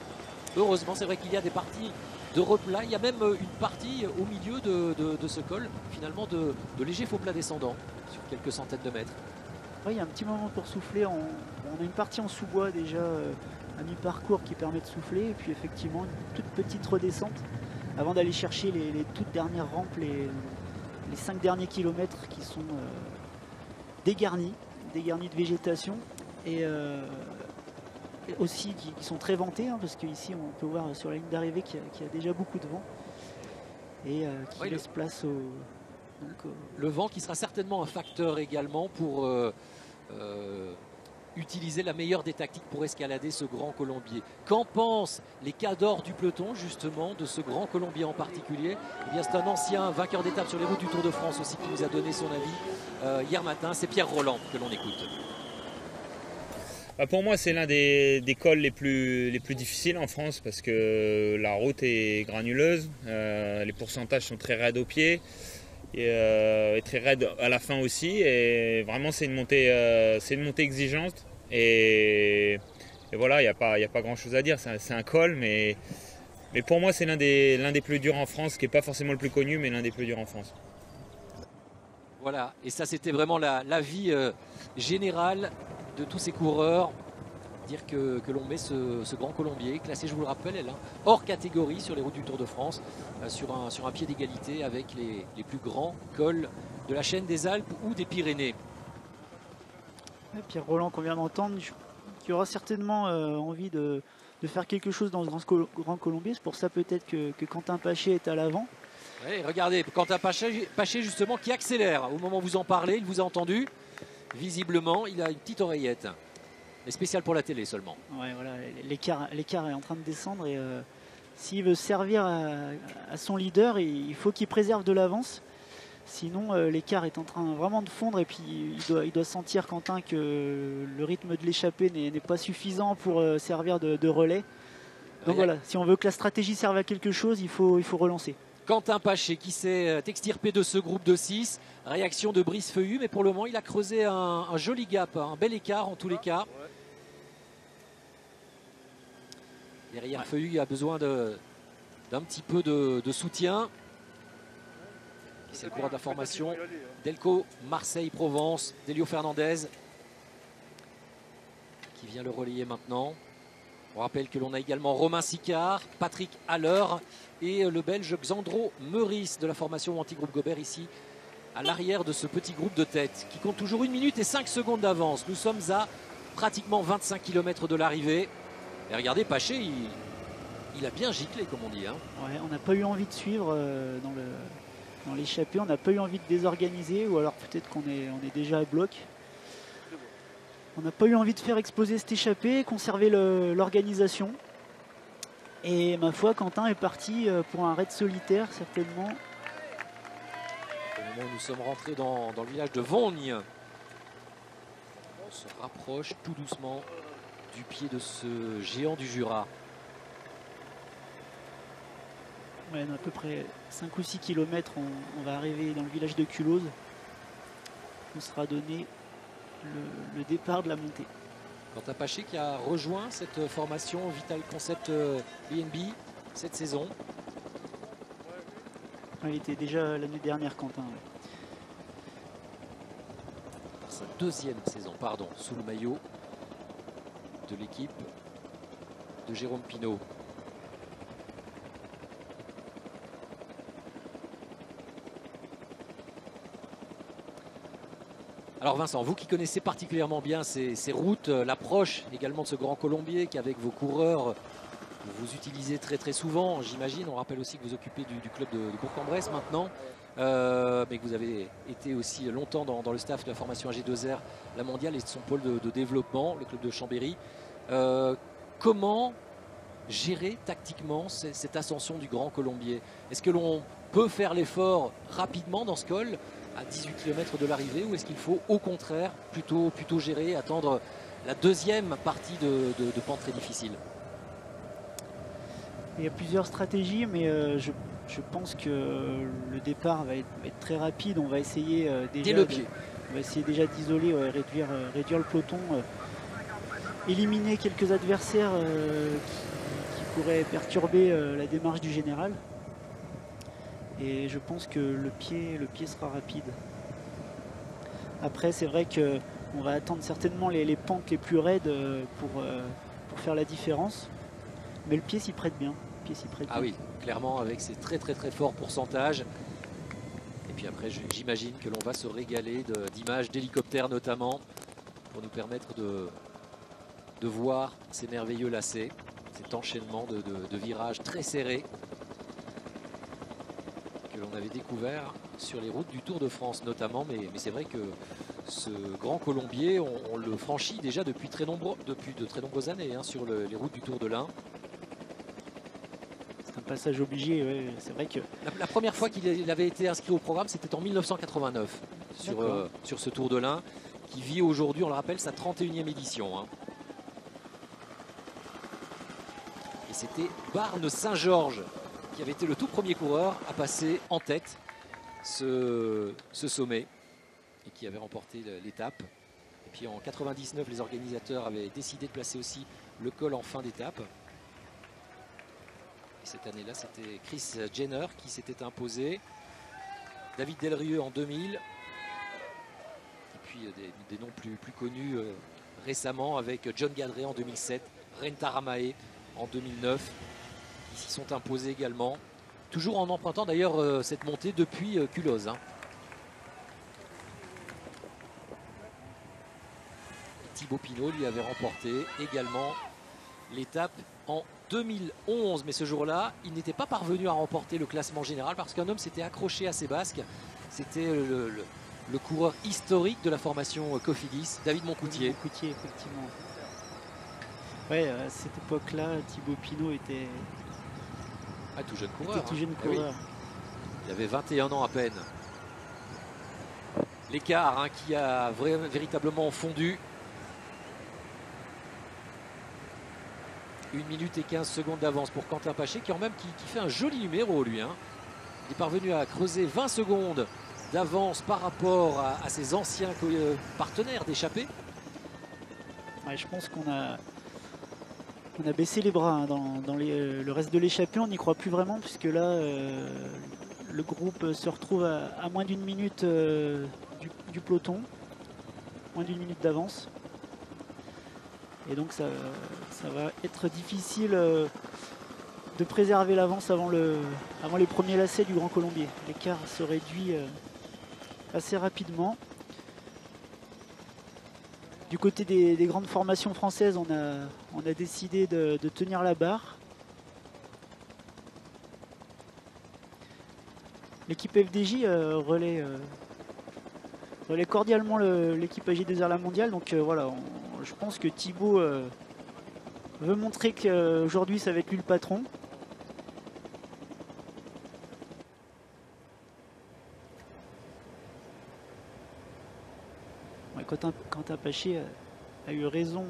Heureusement, c'est vrai qu'il y a des parties de replat. Il y a même une partie au milieu de ce col, finalement de légers faux plats descendants sur quelques centaines de mètres. Ouais, il y a un petit moment pour souffler. On a une partie en sous-bois déjà à mi-parcours qui permet de souffler. Et puis effectivement, une toute petite redescente avant d'aller chercher les toutes dernières rampes, les 5 derniers kilomètres qui sont dégarnis de végétation et aussi qui sont très ventés, hein, parce qu'ici on peut voir sur la ligne d'arrivée qu'il y a déjà beaucoup de vent et qui laisse place au... Le vent qui sera certainement un facteur également pour utiliser la meilleure des tactiques pour escalader ce Grand Colombier. Qu'en pensent les cadors du peloton justement de ce Grand Colombier en particulier? Eh bien, c'est un ancien vainqueur d'étape sur les routes du Tour de France aussi qui nous a donné son avis hier matin. C'est Pierre Rolland que l'on écoute. Pour moi, c'est l'un des cols les plus difficiles en France parce que la route est granuleuse, les pourcentages sont très raides au pied. Et très raide à la fin aussi, et vraiment c'est une montée exigeante et voilà, il n'y a pas grand chose à dire, c'est un col, mais pour moi c'est l'un des plus durs en France, qui n'est pas forcément le plus connu, mais l'un des plus durs en France. Voilà, et ça c'était vraiment l'avis général de tous ces coureurs. Dire que l'on met ce Grand Colombier classé, je vous le rappelle, hors catégorie sur les routes du Tour de France, sur un pied d'égalité avec les plus grands cols de la chaîne des Alpes ou des Pyrénées. Pierre Rolland qu'on vient d'entendre, qui aura certainement envie de faire quelque chose dans ce Grand Colombier. C'est pour ça peut-être que Quentin Paché est à l'avant. Ouais, regardez, Quentin Paché justement qui accélère au moment où vous en parlez, il vous a entendu. Visiblement, il a une petite oreillette. Mais spécial pour la télé seulement. Ouais, voilà, l'écart est en train de descendre et s'il veut servir à son leader, il faut qu'il préserve de l'avance. Sinon, l'écart est en train vraiment de fondre et puis il doit sentir, Quentin, que le rythme de l'échappée n'est pas suffisant pour servir de relais. Donc voilà, si on veut que la stratégie serve à quelque chose, il faut relancer. Quentin Paché qui s'est extirpé de ce groupe de 6. Réaction de Brice Feuillu, mais pour le moment il a creusé un joli gap, un bel écart en tous les cas. Derrière, Feuillu a besoin d'un petit peu de soutien. C'est le coureur de la formation. Delco, Marseille, Provence, Delio Fernandez qui vient le relayer maintenant. On rappelle que l'on a également Romain Sicard, Patrick Haller et le Belge Xandro Meurice de la formation anti-groupe Gobert ici à l'arrière de ce petit groupe de tête qui compte toujours 1 minute et 5 secondes d'avance. Nous sommes à pratiquement 25 km de l'arrivée. Et regardez, Paché, il a bien giclé, comme on dit. Hein. Ouais, on n'a pas eu envie de suivre dans l'échappée. On n'a pas eu envie de désorganiser, ou alors peut-être qu'on est déjà à bloc. On n'a pas eu envie de faire exploser cette échappée, conserver l'organisation. Et ma foi, Quentin est parti pour un raid solitaire, certainement. Au moment où nous sommes rentrés dans le village de Vogne, on se rapproche tout doucement du pied de ce géant du Jura. Ouais, à peu près 5 ou 6 km, on va arriver dans le village de Culose. On sera donné le départ de la montée. Quentin Paché qui a rejoint cette formation Vital Concept BNB cette saison. Il était déjà l'année dernière, Quentin. Sa deuxième saison, pardon, sous le maillot de l'équipe de Jérôme Pinault. Alors Vincent, vous qui connaissez particulièrement bien ces routes, l'approche également de ce Grand Colombier qu'avec vos coureurs, vous utilisez très très souvent, j'imagine. On rappelle aussi que vous occupez du club de Bourg-en-Bresse maintenant, mais que vous avez été aussi longtemps dans le staff de la formation AG2R, la mondiale et de son pôle de développement, le club de Chambéry. Comment gérer tactiquement cette ascension du Grand Colombier? Est-ce que l'on peut faire l'effort rapidement dans ce col à 18 km de l'arrivée, ou est-ce qu'il faut au contraire plutôt gérer, attendre la deuxième partie de pente très difficile? Il y a plusieurs stratégies, mais je pense que le départ va être très rapide. On va essayer déjà, dès le pied. On va essayer déjà d'isoler, réduire le peloton, éliminer quelques adversaires qui pourraient perturber la démarche du général. Et je pense que le pied sera rapide. Après, c'est vrai qu'on va attendre certainement les pentes les plus raides pour faire la différence. Mais le pied s'y prête bien. Ah oui, clairement avec ces très forts pourcentages. Et puis après, j'imagine que l'on va se régaler d'images d'hélicoptères notamment pour nous permettre de voir ces merveilleux lacets, cet enchaînement de virages très serrés que l'on avait découvert sur les routes du Tour de France notamment. Mais c'est vrai que ce Grand Colombier, on le franchit déjà depuis de très nombreuses années hein, sur les routes du Tour de l'Ain. Passage obligé, ouais. C'est vrai que la première fois qu'il avait été inscrit au programme, c'était en 1989 sur ce Tour de l'Ain qui vit aujourd'hui, on le rappelle, sa 31e édition. Hein. Et c'était Barne-Saint-Georges qui avait été le tout premier coureur à passer en tête ce sommet et qui avait remporté l'étape. Et puis en 99, les organisateurs avaient décidé de placer aussi le col en fin d'étape. Et cette année-là, c'était Chris Jenner qui s'était imposé. David Delrieux en 2000. Et puis des noms plus connus récemment avec John Gadret en 2007, Ren Taramae en 2009, qui s'y sont imposés également. Toujours en empruntant d'ailleurs cette montée depuis Culose. Hein. Thibaut Pinot lui avait remporté également l'étape en 2011, mais ce jour-là, il n'était pas parvenu à remporter le classement général parce qu'un homme s'était accroché à ses basques. C'était le coureur historique de la formation Cofidis, David Moncoutier. Moncoutier, effectivement. Ouais, à cette époque-là, Thibaut Pinot était tout jeune coureur. Tout jeune coureur. Oui. Il avait 21 ans à peine. L'écart hein, qui a véritablement fondu. 1 minute et 15 secondes d'avance pour Quentin Paché qui fait un joli numéro lui. Hein. Il est parvenu à creuser 20 secondes d'avance par rapport à ses anciens partenaires d'échappée. Ouais, je pense qu'on a On a baissé les bras hein, dans le reste de l'échappée, on n'y croit plus vraiment puisque là le groupe se retrouve à moins d'une minute du peloton, moins d'une minute d'avance. Et donc ça va être difficile de préserver l'avance avant les premiers lacets du Grand Colombier. L'écart se réduit assez rapidement. Du côté des grandes formations françaises, on a décidé de tenir la barre. L'équipe FDJ relaie cordialement l'équipe AG2R La Mondiale. Donc voilà, je pense que Thibaut veut montrer qu'aujourd'hui ça va être lui le patron. Quentin Paché a eu raison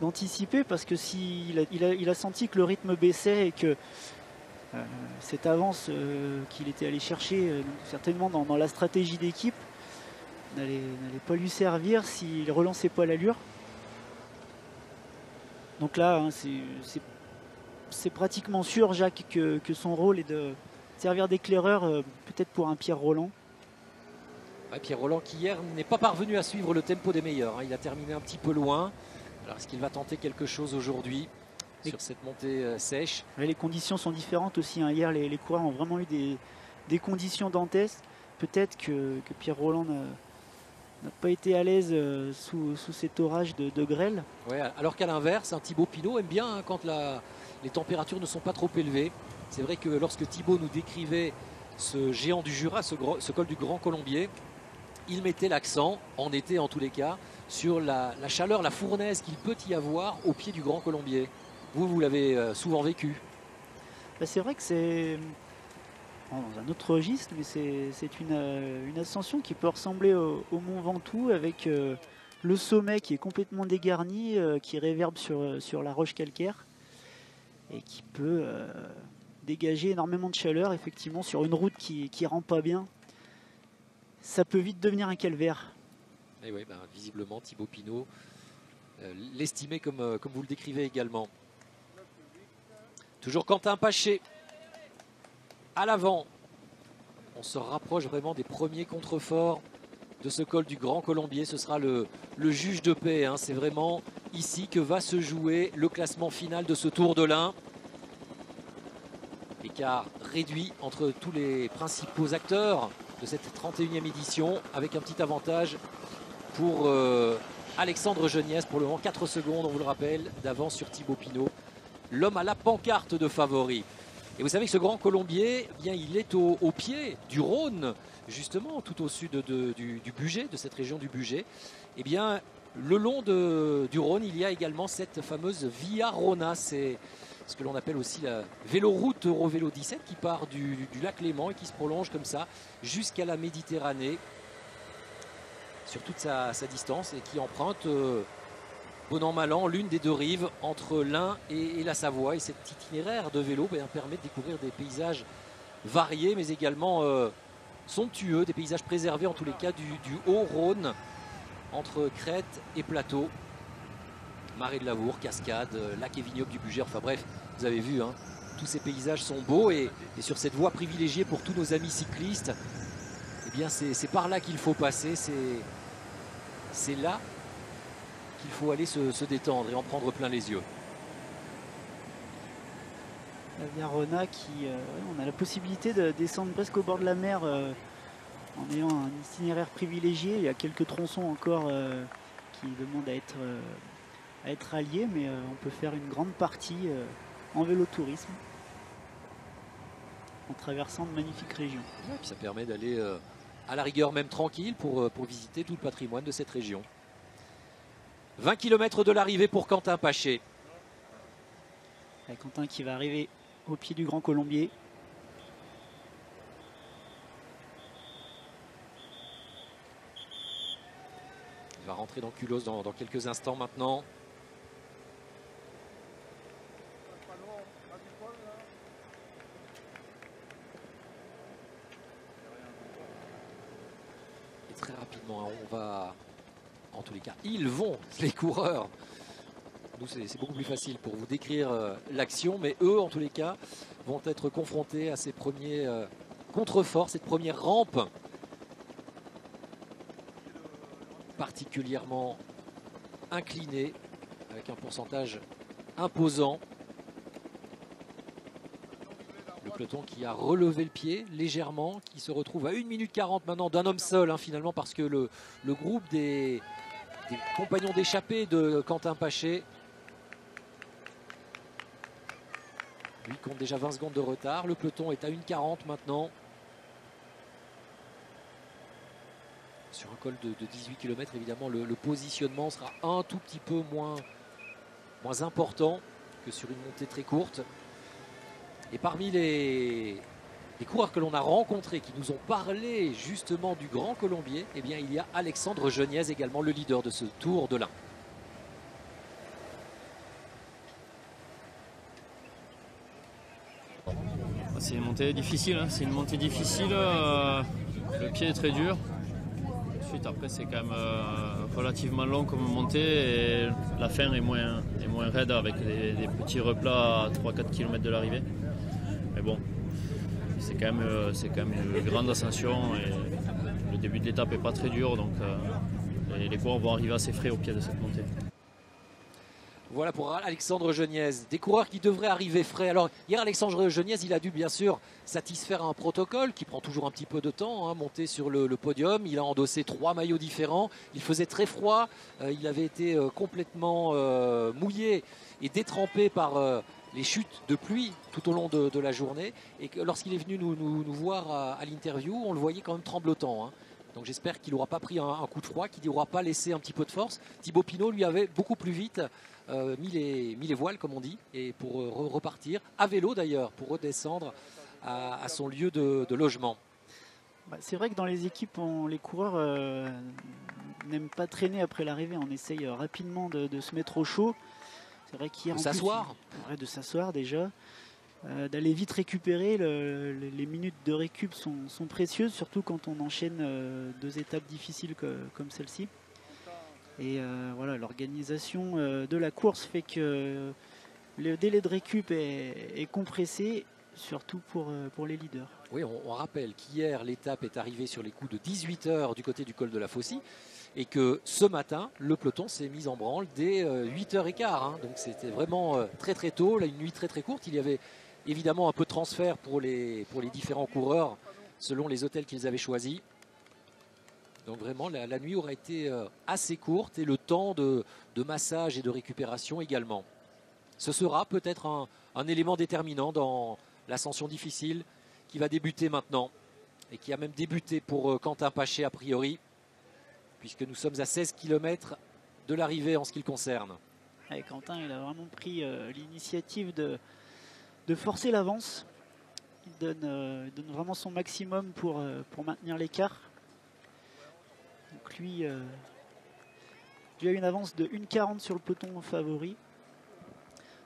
d'anticiper parce que il a senti que le rythme baissait et que cette avance qu'il était allé chercher certainement dans la stratégie d'équipe n'allait pas lui servir s'il relançait pas l'allure. Donc là, hein, c'est pratiquement sûr, Jacques, que son rôle est de servir d'éclaireur, peut-être pour un Pierre Rolland. Ouais, Pierre Rolland qui hier n'est pas parvenu à suivre le tempo des meilleurs. Hein. Il a terminé un petit peu loin. Alors est-ce qu'il va tenter quelque chose aujourd'hui sur cette montée sèche? Ouais, les conditions sont différentes aussi. Hein. Hier, les coureurs ont vraiment eu des conditions dantesques. Peut-être que Pierre Rolland n'a pas été à l'aise sous cet orage de grêle. Ouais, alors qu'à l'inverse, Thibaut Pinot aime bien hein, quand les températures ne sont pas trop élevées. C'est vrai que lorsque Thibaut nous décrivait ce géant du Jura, ce col du Grand Colombier, il mettait l'accent, en été en tous les cas, sur la chaleur, la fournaise qu'il peut y avoir au pied du Grand Colombier. Vous l'avez souvent vécu. Bah, c'est vrai que c'est dans un autre registre, mais c'est une ascension qui peut ressembler au Mont Ventoux avec le sommet qui est complètement dégarni, qui réverbe sur la roche calcaire et qui peut dégager énormément de chaleur effectivement sur une route qui rend pas bien. Ça peut vite devenir un calvaire. Et oui, visiblement Thibaut Pinot l'estimait comme vous le décrivez également. Toujours Quentin Paché à l'avant. On se rapproche vraiment des premiers contreforts de ce col du Grand Colombier. Ce sera le juge de paix. Hein. C'est vraiment ici que va se jouer le classement final de ce Tour de l'Ain. Écart réduit entre tous les principaux acteurs de cette 31e édition, avec un petit avantage pour Alexandre Geniès. Pour le moment, 4 secondes, on vous le rappelle, d'avance sur Thibaut Pinot, l'homme à la pancarte de favori. Et vous savez que ce Grand Colombier, eh bien, il est au pied du Rhône, justement, tout au sud du Bugey, de cette région du Bugey. Eh bien, le long du Rhône, il y a également cette fameuse Via Rhôna. C'est ce que l'on appelle aussi la véloroute Eurovélo 17 qui part du lac Léman et qui se prolonge comme ça jusqu'à la Méditerranée sur toute sa distance et qui emprunte bon an mal an l'une des deux rives entre l'Ain et la Savoie. Et cet itinéraire de vélo permet de découvrir des paysages variés mais également somptueux, des paysages préservés en tous les cas du Haut-Rhône entre crête et plateau. Marais de Lavour, cascade, lac et vignoble du Bugey, enfin bref, vous avez vu, hein, tous ces paysages sont beaux et sur cette voie privilégiée pour tous nos amis cyclistes, eh bien c'est par là qu'il faut passer, c'est là qu'il faut aller se détendre et en prendre plein les yeux. La Via Rhôna on a la possibilité de descendre presque au bord de la mer en ayant un itinéraire privilégié. Il y a quelques tronçons encore qui demandent à être alliés, mais on peut faire une grande partie en vélo-tourisme en traversant de magnifiques régions. Ouais, puis ça permet d'aller à la rigueur même tranquille pour visiter tout le patrimoine de cette région. 20 km de l'arrivée pour Quentin Paché. Quentin qui va arriver au pied du Grand Colombier. Il va rentrer dans Culos dans quelques instants maintenant. Et très rapidement, on va, en tous les cas, ils vont, les coureurs, Nous, c'est beaucoup plus facile pour vous décrire l'action, mais eux, en tous les cas, vont être confrontés à ces premiers contreforts, cette première rampe particulièrement inclinée, avec un pourcentage imposant. Le peloton qui a relevé le pied légèrement, qui se retrouve à 1 minute 40 maintenant d'un homme seul, hein, finalement, parce que le groupe des compagnons d'échappée de Quentin Paché lui compte déjà 20 secondes de retard. Le peloton est à 1,40 maintenant. Sur un col de 18 km, évidemment, le positionnement sera un tout petit peu moins important que sur une montée très courte. Et parmi les coureurs que l'on a rencontrés, qui nous ont parlé justement du Grand Colombier, eh bien, il y a Alexandre Geniez, également le leader de ce Tour de l'Ain. C'est une montée difficile, hein. C'est une montée difficile. Le pied est très dur. Ensuite, après, c'est quand même relativement long comme montée et la fin est moins raide avec des petits replats à 3-4 km de l'arrivée. Mais bon, c'est quand même une grande ascension et le début de l'étape n'est pas très dur, donc les coureurs vont arriver assez frais au pied de cette montée. Voilà pour Alexandre Geniez, des coureurs qui devraient arriver frais. Alors hier, Alexandre Geniez, il a dû bien sûr satisfaire un protocole qui prend toujours un petit peu de temps, hein, monter sur le podium. Il a endossé 3 maillots différents, il faisait très froid, il avait été complètement mouillé et détrempé par les chutes de pluie tout au long de la journée. Et lorsqu'il est venu nous voir à l'interview, on le voyait quand même tremblotant, hein. Donc j'espère qu'il n'aura pas pris un coup de froid, qu'il n'aura pas laissé un petit peu de force. Thibaut Pinot lui avait beaucoup plus vite mis les voiles, comme on dit, et pour repartir, à vélo d'ailleurs, pour redescendre à son lieu de logement. C'est vrai que dans les équipes, les coureurs n'aiment pas traîner après l'arrivée. On essaye rapidement de se mettre au chaud. C'est vrai qu'hier, de s'asseoir. De s'asseoir déjà. D'aller vite récupérer. Les minutes de récup sont précieuses, surtout quand on enchaîne 2 étapes difficiles comme celle-ci. Et voilà, l'organisation de la course fait que le délai de récup est compressé, surtout pour les leaders. Oui, on rappelle qu'hier, l'étape est arrivée sur les coups de 18 h du côté du col de la Faucille, et que ce matin, le peloton s'est mis en branle dès 8h15. Hein. Donc c'était vraiment très très tôt, là, une nuit très très courte. Il y avait évidemment un peu de transfert pour les différents coureurs selon les hôtels qu'ils avaient choisis. Donc vraiment la nuit aura été assez courte et le temps de massage et de récupération également. Ce sera peut-être un élément déterminant dans l'ascension difficile qui va débuter maintenant et qui a même débuté pour Quentin Paché a priori, puisque nous sommes à 16 km de l'arrivée en ce qui le concerne. Et Quentin, il a vraiment pris l'initiative de forcer l'avance. Il donne vraiment son maximum pour maintenir l'écart. Donc lui a une avance de 1,40 sur le peloton favori.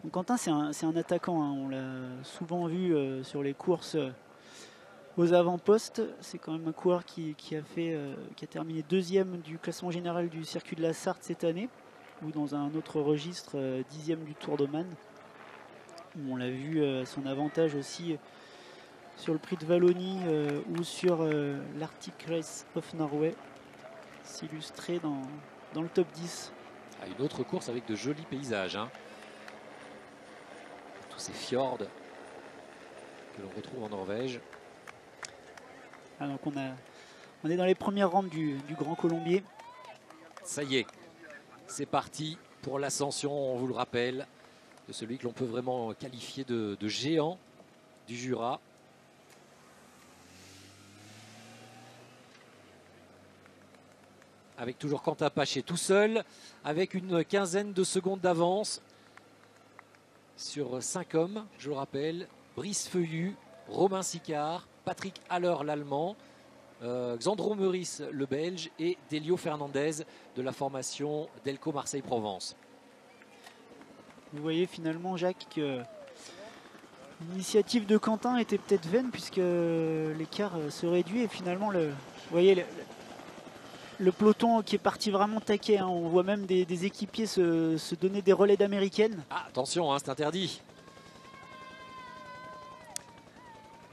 Donc Quentin, c'est un attaquant, hein. On l'a souvent vu sur les courses aux avant-postes. C'est quand même un coureur qui a terminé 2e du classement général du circuit de la Sarthe cette année, ou dans un autre registre 10e du Tour d'Oman. On l'a vu son avantage aussi sur le prix de Wallonie ou sur l'Arctic Race of Norway, s'illustrer dans le top 10. Une autre course avec de jolis paysages, hein. Tous ces fjords que l'on retrouve en Norvège. Ah, donc on est dans les premières rampes du Grand Colombier. Ça y est, c'est parti pour l'ascension, on vous le rappelle, de celui que l'on peut vraiment qualifier de géant du Jura. Avec toujours Quentin Paché tout seul, avec une quinzaine de secondes d'avance sur 5 hommes, je le rappelle. Brice Feuillu, Romain Sicard, Patrick Haller l'Allemand, Xandro Meurice le Belge et Delio Fernandez de la formation Delco Marseille-Provence. Vous voyez finalement, Jacques, que l'initiative de Quentin était peut-être vaine puisque l'écart se réduit et finalement vous voyez le peloton qui est parti vraiment taquet. Hein. On voit même des équipiers se donner des relais d'américaine. Ah, attention, hein, c'est interdit.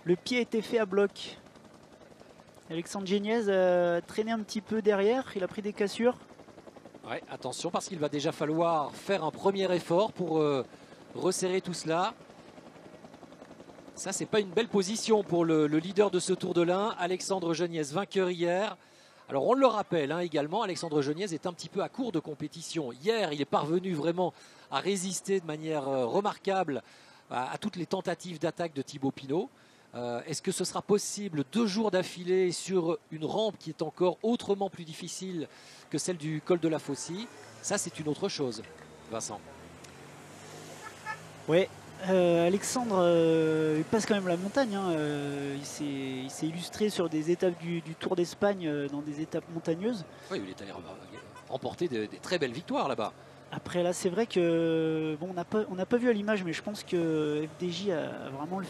Le pied a été fait à bloc. Alexandre Géniez a traîné un petit peu derrière. Il a pris des cassures. Ouais, attention parce qu'il va déjà falloir faire un premier effort pour resserrer tout cela. Ça, c'est pas une belle position pour le leader de ce Tour de l'Ain, Alexandre Geniez, vainqueur hier. Alors on le rappelle hein, également, Alexandre Geniez est un petit peu à court de compétition. Hier, il est parvenu vraiment à résister de manière remarquable à toutes les tentatives d'attaque de Thibaut Pinot. Est-ce que ce sera possible 2 jours d'affilée sur une rampe qui est encore autrement plus difficile que celle du col de la Faucille? Ça, c'est une autre chose, Vincent. Ouais, Alexandre il passe quand même la montagne. Hein. Il s'est illustré sur des étapes du Tour d'Espagne, dans des étapes montagneuses. Oui, il est allé remporter des très belles victoires là-bas. Après là, c'est vrai que bon, on n'a pas vu à l'image, mais je pense que FDJ a vraiment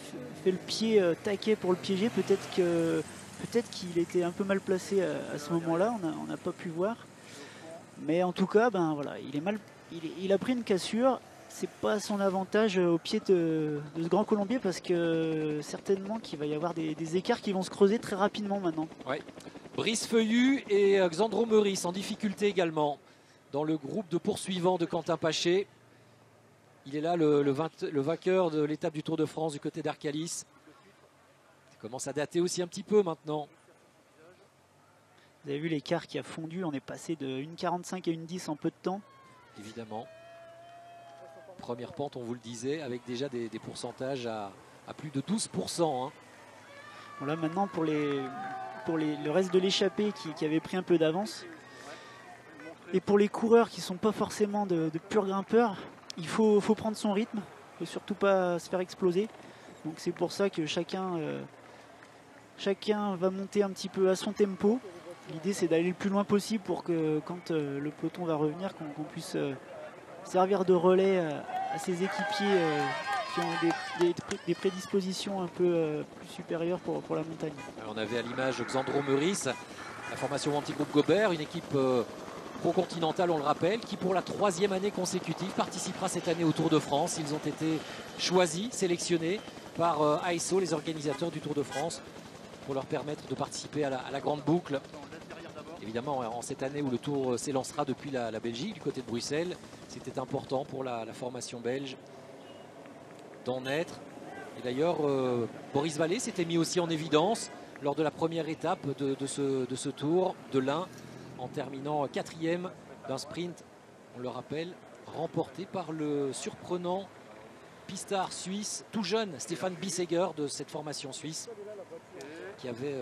fait le pied taquet pour le piéger. Peut-être qu'il était un peu mal placé à ce moment-là. On n'a pas pu voir. Mais en tout cas, ben voilà, il a pris une cassure. C'est pas à son avantage au pied de ce grand colombier parce que certainement qu'il va y avoir des écarts qui vont se creuser très rapidement maintenant. Ouais. Brice Feuillu et Xandro Meurice en difficulté également dans le groupe de poursuivants de Quentin Paché. Il est là le vainqueur de l'étape du Tour de France du côté d'Arcalis. Ça commence à dater aussi un petit peu maintenant. Vous avez vu l'écart qui a fondu, on est passé de 1,45 à 1,10 en peu de temps. Évidemment. Première pente, on vous le disait, avec déjà des pourcentages à plus de 12%. Hein. Bon là maintenant pour le reste de l'échappée qui avait pris un peu d'avance. Et pour les coureurs qui ne sont pas forcément de purs grimpeurs, il faut prendre son rythme. Il ne faut surtout pas se faire exploser. Donc c'est pour ça que chacun va monter un petit peu à son tempo. L'idée c'est d'aller le plus loin possible pour que quand le peloton va revenir, qu'on puisse servir de relais à ces équipiers qui ont des prédispositions un peu plus supérieures pour la montagne. Alors on avait à l'image Xandro Meurice, la formation anti-groupe Gobert, une équipe pro-continentale, on le rappelle, qui pour la 3e année consécutive participera cette année au Tour de France. Ils ont été choisis, sélectionnés par ASO, les organisateurs du Tour de France, pour leur permettre de participer à la grande boucle. Évidemment, en cette année où le Tour s'élancera depuis la Belgique, du côté de Bruxelles, c'était important pour la formation belge d'en être. Et d'ailleurs, Boris Vallée s'était mis aussi en évidence lors de la première étape de ce Tour de l'Ain, en terminant 4e d'un sprint, on le rappelle, remporté par le surprenant pistard suisse, tout jeune, Stéphane Bissegger de cette formation suisse, qui avait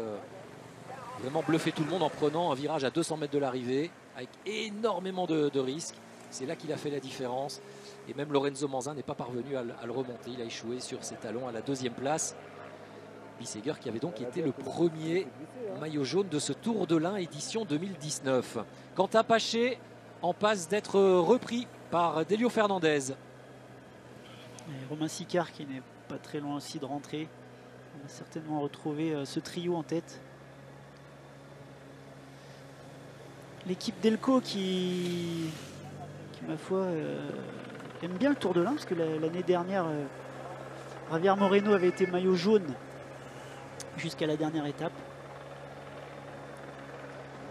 vraiment bluffé tout le monde en prenant un virage à 200 mètres de l'arrivée, avec énormément de risques. C'est là qu'il a fait la différence. Et même Lorenzo Manzin n'est pas parvenu à le remonter. Il a échoué sur ses talons à la 2e place. Bissegger qui avait donc été le premier maillot jaune de ce Tour de l'Ain édition 2019. Quentin Paché en passe d'être repris par Delio Fernandez. Et Romain Sicard qui n'est pas très loin aussi de rentrer. On va certainement retrouver ce trio en tête. L'équipe Delco qui ma foi aime bien le Tour de l'Ain parce que l'année dernière Javier Moreno avait été maillot jaune jusqu'à la dernière étape.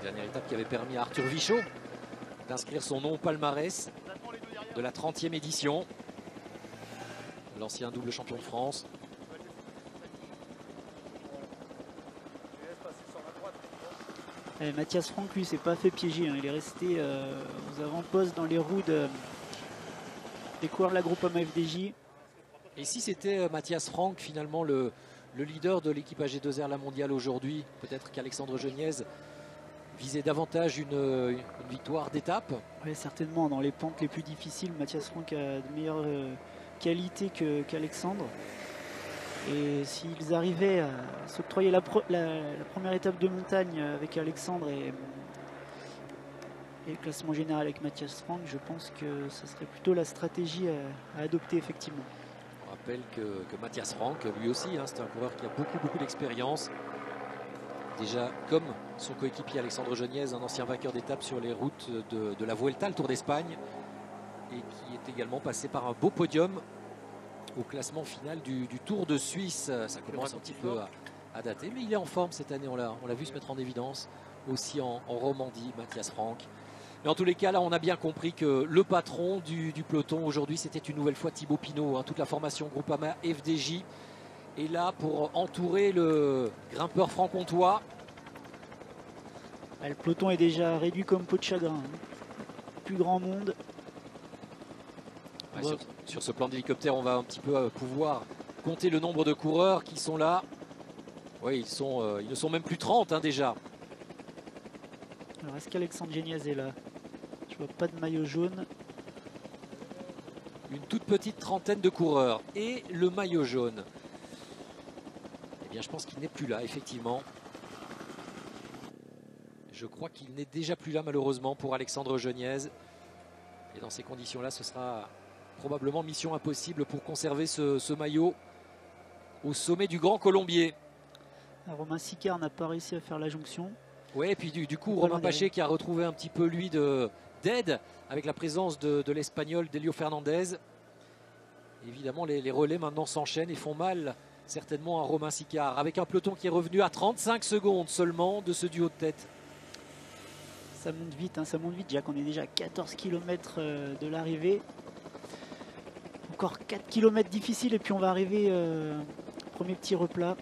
Dernière étape qui avait permis à Arthur Vichot d'inscrire son nom au palmarès de la 30e édition. L'ancien double champion de France. Et Mathias Franck, lui, s'est pas fait piéger. Hein. Il est resté aux avant-postes dans les roues des coureurs de la Groupama FDJ. Et si c'était Mathias Franck, finalement, le leader de l'équipe AG2R La Mondiale aujourd'hui, peut-être qu'Alexandre Geniez visait davantage une victoire d'étape? Oui, certainement. Dans les pentes les plus difficiles, Mathias Franck a de meilleures qualités qu'Alexandre. Et s'ils arrivaient à s'octroyer la première étape de montagne avec Alexandre et le classement général avec Mathias Franck, je pense que ce serait plutôt la stratégie à adopter effectivement. On rappelle que Mathias Franck, lui aussi, hein, c'est un coureur qui a beaucoup d'expérience. déjà comme son coéquipier Alexandre Geniez, un ancien vainqueur d'étape sur les routes de la Vuelta, le Tour d'Espagne, et qui est également passé par un beau podium au classement final du Tour de Suisse. Ça commence un petit peu à dater, mais il est en forme cette année, on l'a vu se mettre en évidence aussi en Romandie, Matthias Frank. Mais en tous les cas, là, on a bien compris que le patron du peloton aujourd'hui, c'était une nouvelle fois Thibaut Pinot. Hein, toute la formation Groupama FDJ est là pour entourer le grimpeur franc-comtois. Le peloton est déjà réduit comme peau de chagrin. Hein. Plus grand monde. Ouais, sur ce plan d'hélicoptère, on va un petit peu pouvoir compter le nombre de coureurs qui sont là. Oui, ils ne sont même plus 30 hein, déjà. Alors est-ce qu'Alexandre Geniez est là? Je vois pas de maillot jaune. Une toute petite trentaine de coureurs. Et le maillot jaune. Eh bien, je pense qu'il n'est plus là, effectivement. Je crois qu'il n'est déjà plus là, malheureusement, pour Alexandre Geniez. Et dans ces conditions-là, ce sera probablement mission impossible pour conserver ce maillot au sommet du Grand Colombier. Romain Sicard n'a pas réussi à faire la jonction. Oui, et puis du coup, Romain Paché qui a retrouvé un petit peu, lui, d'aide avec la présence de l'Espagnol Delio Fernandez. Évidemment, les relais maintenant s'enchaînent et font mal certainement à Romain Sicard, avec un peloton qui est revenu à 35 secondes seulement de ce duo de tête. Ça monte vite, hein, ça monte vite. Déjà qu'on est déjà à 14 km de l'arrivée. Encore 4 km difficiles et puis on va arriver premier petit replat.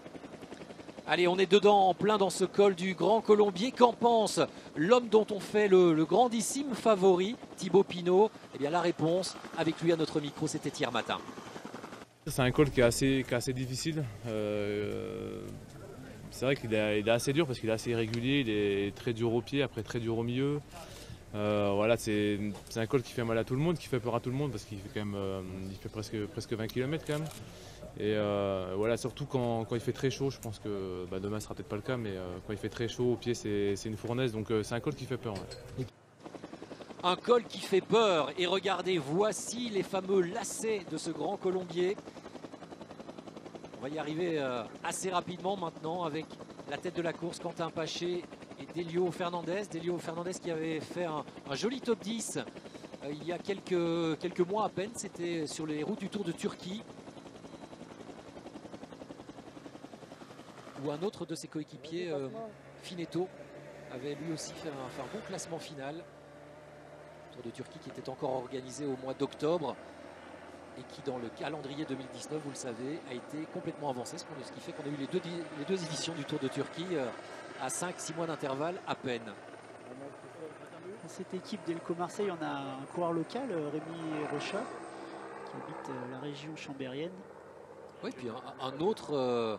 Allez, on est dedans, en plein dans ce col du Grand Colombier. Qu'en pense l'homme dont on fait le grandissime favori, Thibaut Pinot? Eh bien, la réponse, avec lui à notre micro, c'était hier matin. C'est un col qui est assez difficile. C'est vrai qu'il est assez dur parce qu'il est assez irrégulier, il est très dur au pied, après très dur au milieu. Voilà, c'est un col qui fait mal à tout le monde, qui fait peur à tout le monde parce qu'il fait quand même, il fait presque 20 km quand même. Et voilà, surtout quand il fait très chaud, je pense que demain ce sera peut-être pas le cas, mais quand il fait très chaud au pied, c'est une fournaise, donc c'est un col qui fait peur. Ouais. Un col qui fait peur. Et regardez, voici les fameux lacets de ce Grand Colombier. On va y arriver assez rapidement maintenant avec la tête de la course, Quentin Paché et Delio Fernandez. Delio Fernandez qui avait fait un joli top 10 il y a quelques mois à peine. C'était sur les routes du Tour de Turquie. Où un autre de ses coéquipiers, Finetto, avait lui aussi fait un bon classement final. Tour de Turquie qui était encore organisé au mois d'octobre et qui dans le calendrier 2019, vous le savez, a été complètement avancé, ce qui fait qu'on a eu les deux éditions du Tour de Turquie à 5-6 mois d'intervalle à peine. Dans cette équipe d'Elco Marseille, on a un coureur local, Rémi Rochat, qui habite la région chambérienne. Oui, puis un autre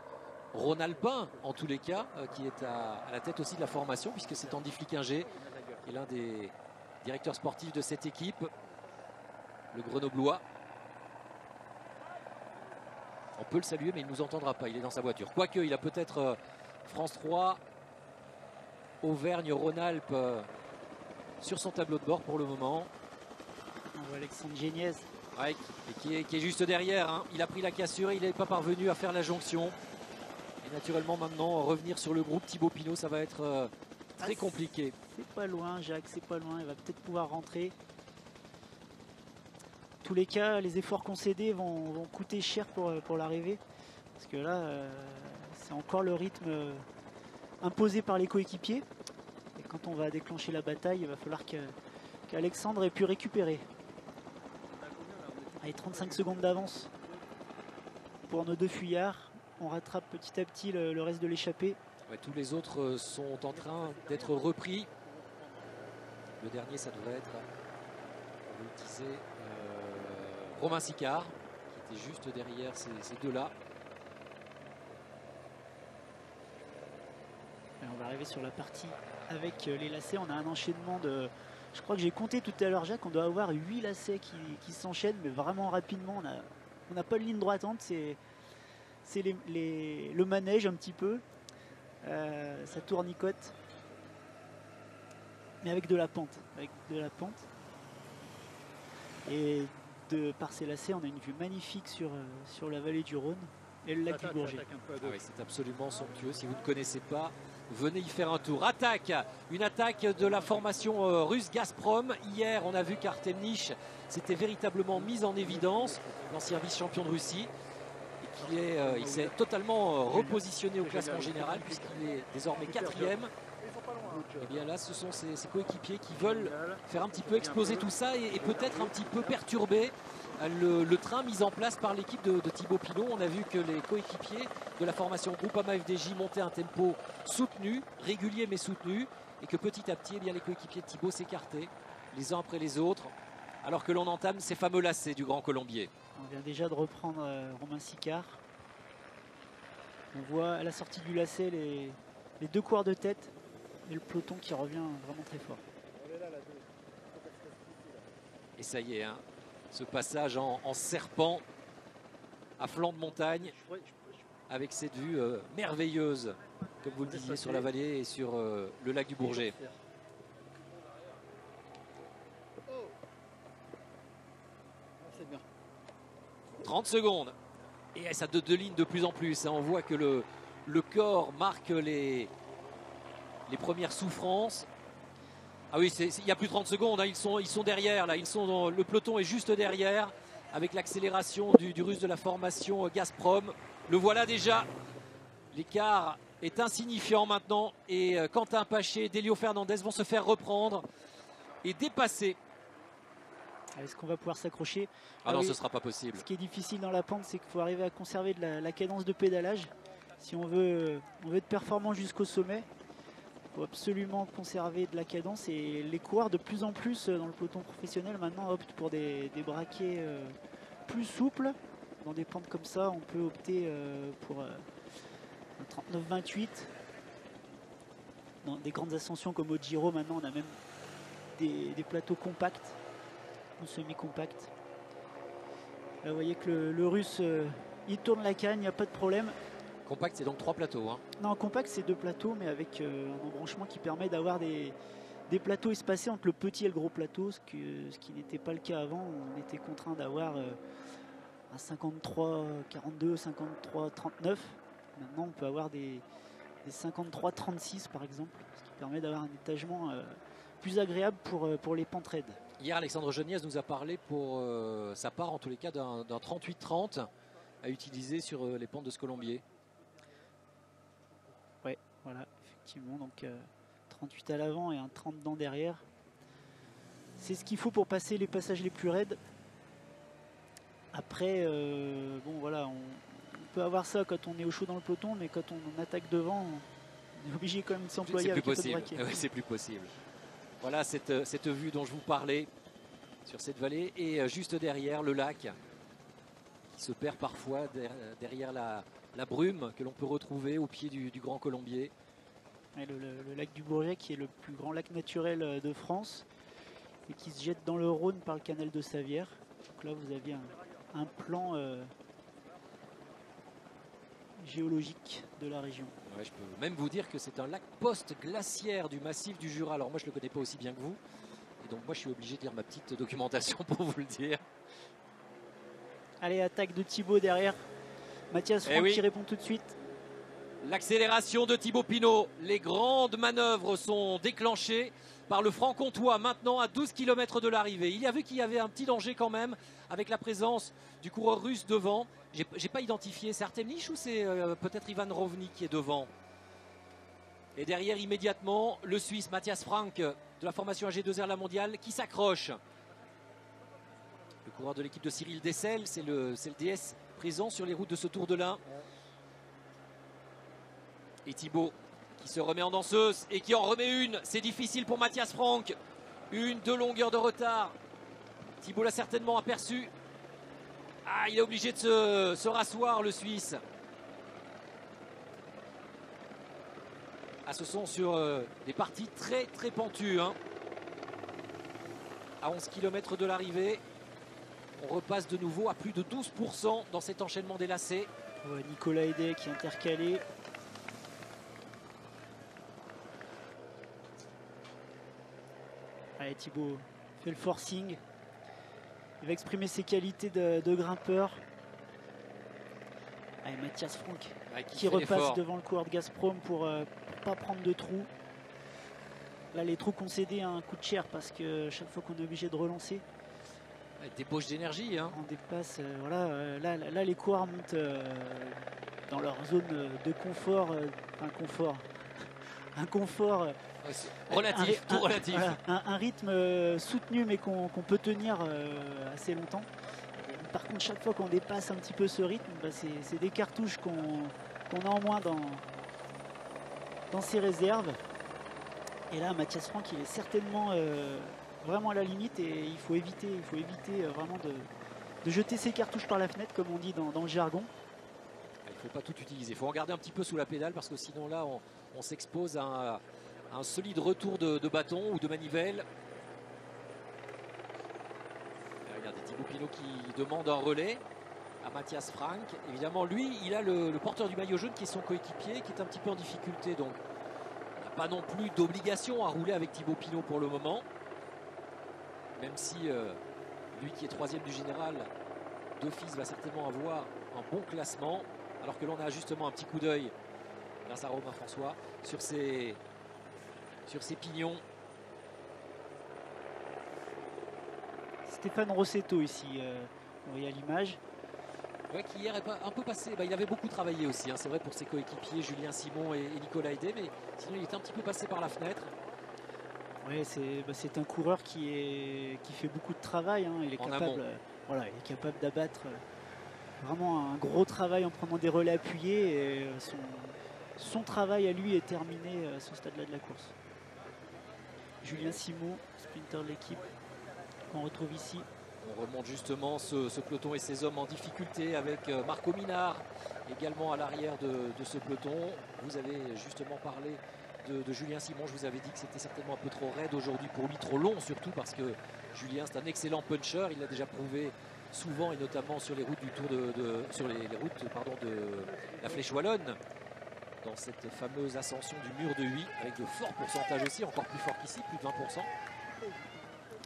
Rhône-Alpin, en tous les cas, qui est à la tête aussi de la formation, puisque c'est Andy Flickinger, qui est l'un des directeurs sportifs de cette équipe, le Grenoblois. On peut le saluer, mais il ne nous entendra pas, il est dans sa voiture. Quoique, il a peut-être France 3, Auvergne-Rhône-Alpes sur son tableau de bord pour le moment. On voit Alexandre Geniez. Ouais, qui est juste derrière. Hein. Il a pris la cassure et il n'est pas parvenu à faire la jonction. Et naturellement, maintenant, revenir sur le groupe Thibaut Pinot, ça va être très compliqué. C'est pas loin, Jacques, c'est pas loin. Il va peut-être pouvoir rentrer. En tous les cas, les efforts concédés vont coûter cher pour l'arrivée. Parce que là, c'est encore le rythme imposé par les coéquipiers. Et quand on va déclencher la bataille, il va falloir qu'Alexandre ait pu récupérer. Allez, 35 secondes d'avance pour nos deux fuyards. On rattrape petit à petit le reste de l'échappée. Ouais, tous les autres sont en train d'être repris. Le dernier, ça devrait être, on le disait, Romain Sicard, qui était juste derrière ces deux-là. On va arriver sur la partie avec les lacets. On a un enchaînement de... Je crois que j'ai compté tout à l'heure, Jacques, on doit avoir 8 lacets qui s'enchaînent, mais vraiment rapidement. On n'a pas de ligne droitante, c'est le manège un petit peu. Ça tournicote. Mais avec de la pente. Et par ces lacets, on a une vue magnifique sur la vallée du Rhône et le lac du Bourget. Ah oui, c'est absolument somptueux. Si vous ne connaissez pas venez y faire un tour. Une attaque de la formation russe Gazprom. Hier, on a vu qu'Artemnich s'était véritablement mis en évidence, l'ancien vice-champion de Russie. Il s'est totalement repositionné au classement général puisqu'il est désormais 4e. Et bien là, ce sont ses coéquipiers qui veulent faire un petit peu exploser tout ça et peut-être un petit peu perturber le train mis en place par l'équipe de Thibaut Pinot. On a vu que les coéquipiers de la formation Groupama FDJ montaient un tempo soutenu, régulier mais soutenu, et que petit à petit, eh bien, les coéquipiers de Thibaut s'écartaient les uns après les autres, alors que l'on entame ces fameux lacets du Grand Colombier. On vient déjà de reprendre Romain Sicard. On voit à la sortie du lacet les deux coureurs de tête et le peloton qui revient vraiment très fort. Et ça y est, hein, ce passage en serpent à flanc de montagne avec cette vue merveilleuse, comme vous le disiez, sur la vallée et sur le lac du Bourget. 30 secondes. Et ça deux lignes de plus en plus. Hein. On voit que le corps marque les premières souffrances. Ah oui, il y a plus de 30 secondes. Hein. Ils sont derrière. Là. Le peloton est juste derrière avec l'accélération du russe de la formation Gazprom. Le voilà déjà. L'écart est insignifiant maintenant. Et Quentin Paché, Delio Fernandez vont se faire reprendre et dépasser. Est-ce qu'on va pouvoir s'accrocher? Ah non, ce ne sera pas possible. Ce qui est difficile dans la pente, c'est qu'il faut arriver à conserver de la cadence de pédalage. Si on veut être performant jusqu'au sommet, il faut absolument conserver de la cadence. Et les coureurs, de plus en plus dans le peloton professionnel, maintenant optent pour des braquets plus souples. Dans des pentes comme ça, on peut opter pour un 39-28. Dans des grandes ascensions comme au Giro, maintenant, on a même des plateaux compacts ou semi-compact. Là, vous voyez que le russe, il tourne la canne, il n'y a pas de problème. Compact, c'est donc 3 plateaux. Hein. Non, compact, c'est 2 plateaux, mais avec un embranchement qui permet d'avoir des plateaux espacés entre le petit et le gros plateau, ce qui n'était pas le cas avant. On était contraint d'avoir un 53-42, 53-39. Maintenant, on peut avoir des 53-36, par exemple, ce qui permet d'avoir un étagement plus agréable pour les pentes raides. Hier, Alexandre Geniez nous a parlé pour sa part, en tous les cas, d'un 38-30 à utiliser sur les pentes de ce Colombier. Ouais, voilà, effectivement. Donc 38 à l'avant et un 30 dans derrière. C'est ce qu'il faut pour passer les passages les plus raides. Après, bon voilà, on peut avoir ça quand on est au chaud dans le peloton, mais quand on attaque devant, on est obligé quand même de s'employer avec un peu de braquet. Oui, c'est plus possible. Voilà cette vue dont je vous parlais sur cette vallée. Et juste derrière, le lac qui se perd parfois derrière la brume que l'on peut retrouver au pied du Grand Colombier. Et le lac du Bourget qui est le plus grand lac naturel de France et qui se jette dans le Rhône par le canal de Savière. Donc là, vous aviez un plan géologique de la région. Ouais, je peux même vous dire que c'est un lac post-glaciaire du massif du Jura. Alors moi, je ne le connais pas aussi bien que vous. Et donc moi, je suis obligé de lire ma petite documentation pour vous le dire. Allez, attaque de Thibaut derrière. Mathias Franck qui répond tout de suite. L'accélération de Thibaut Pinot. Les grandes manœuvres sont déclenchées par le franc-comtois maintenant à 12 km de l'arrivée. Il a vu qu'il y avait un petit danger quand même avec la présence du coureur russe devant. J'ai pas identifié, c'est Artemnich ou c'est peut-être Ivan Rovny qui est devant? Et derrière immédiatement le Suisse Matthias Frank de la formation AG2R La Mondiale qui s'accroche. Le coureur de l'équipe de Cyril Dessel, c'est le DS présent sur les routes de ce Tour de l'Ain. Et Thibaut qui se remet en danseuse et qui en remet une. C'est difficile pour Matthias Frank. 2 longueurs de retard. Thibaut l'a certainement aperçu. Ah, il est obligé de se rasseoir, le Suisse. Ah, ce sont sur des parties très très pentues. Hein. À 11 km de l'arrivée, on repasse de nouveau à plus de 12% dans cet enchaînement des lacets. Ouais, Nicolas Hédet qui est intercalé. Allez, Thibaut fait le forcing. Il va exprimer ses qualités de grimpeur. Allez, Mathias Franck qui repasse devant le coureur de Gazprom pour pas prendre de trous. Là, les trous concédés à un coup de chair parce que chaque fois qu'on est obligé de relancer, débauche d'énergie. Hein. on dépasse. Voilà, là, les coureurs montent dans leur zone de confort. Un confort. Relatif, tout relatif. Voilà, un rythme soutenu mais qu'on peut tenir assez longtemps. Par contre, chaque fois qu'on dépasse un petit peu ce rythme, bah, c'est des cartouches qu'on a en moins dans ses réserves. Et là, Mathias Franck, il est certainement vraiment à la limite et il faut éviter vraiment de jeter ses cartouches par la fenêtre, comme on dit dans le jargon. Il ne faut pas tout utiliser. Il faut en garder un petit peu sous la pédale parce que sinon là, on s'expose à un solide retour de bâton ou de manivelle. Et regardez Thibaut Pinot qui demande un relais à Mathias Franck. Évidemment, lui, il a le porteur du maillot jaune qui est son coéquipier, qui est un petit peu en difficulté. Donc, il n'a pas non plus d'obligation à rouler avec Thibaut Pinot pour le moment. Même si lui qui est 3e du général, d'office va certainement avoir un bon classement. Alors que l'on a justement un petit coup d'œil, grâce à Romain François, sur ses pignons. Stéphane Rossetto ici, vous voyez à l'image. Ouais, qui hier est un peu passé. Il avait beaucoup travaillé aussi, hein, c'est vrai, pour ses coéquipiers Julien Simon et Nicolas Aidé, mais sinon il était un petit peu passé par la fenêtre. Oui, c'est un coureur qui fait beaucoup de travail. Hein. Il est capable d'abattre vraiment un gros travail en prenant des relais appuyés. Et son travail à lui est terminé à ce stade-là de la course. Julien Simon, sprinter de l'équipe, qu'on retrouve ici. On remonte justement ce peloton et ses hommes en difficulté avec Marco Minard également à l'arrière de ce peloton. Vous avez justement parlé de Julien Simon. Je vous avais dit que c'était certainement un peu trop raide aujourd'hui pour lui, trop long surtout parce que Julien c'est un excellent puncher. Il l'a déjà prouvé souvent et notamment sur les routes du Tour sur les routes de la Flèche Wallonne, dans cette fameuse ascension du mur de Huy avec de forts pourcentages aussi, encore plus fort qu'ici, plus de 20%.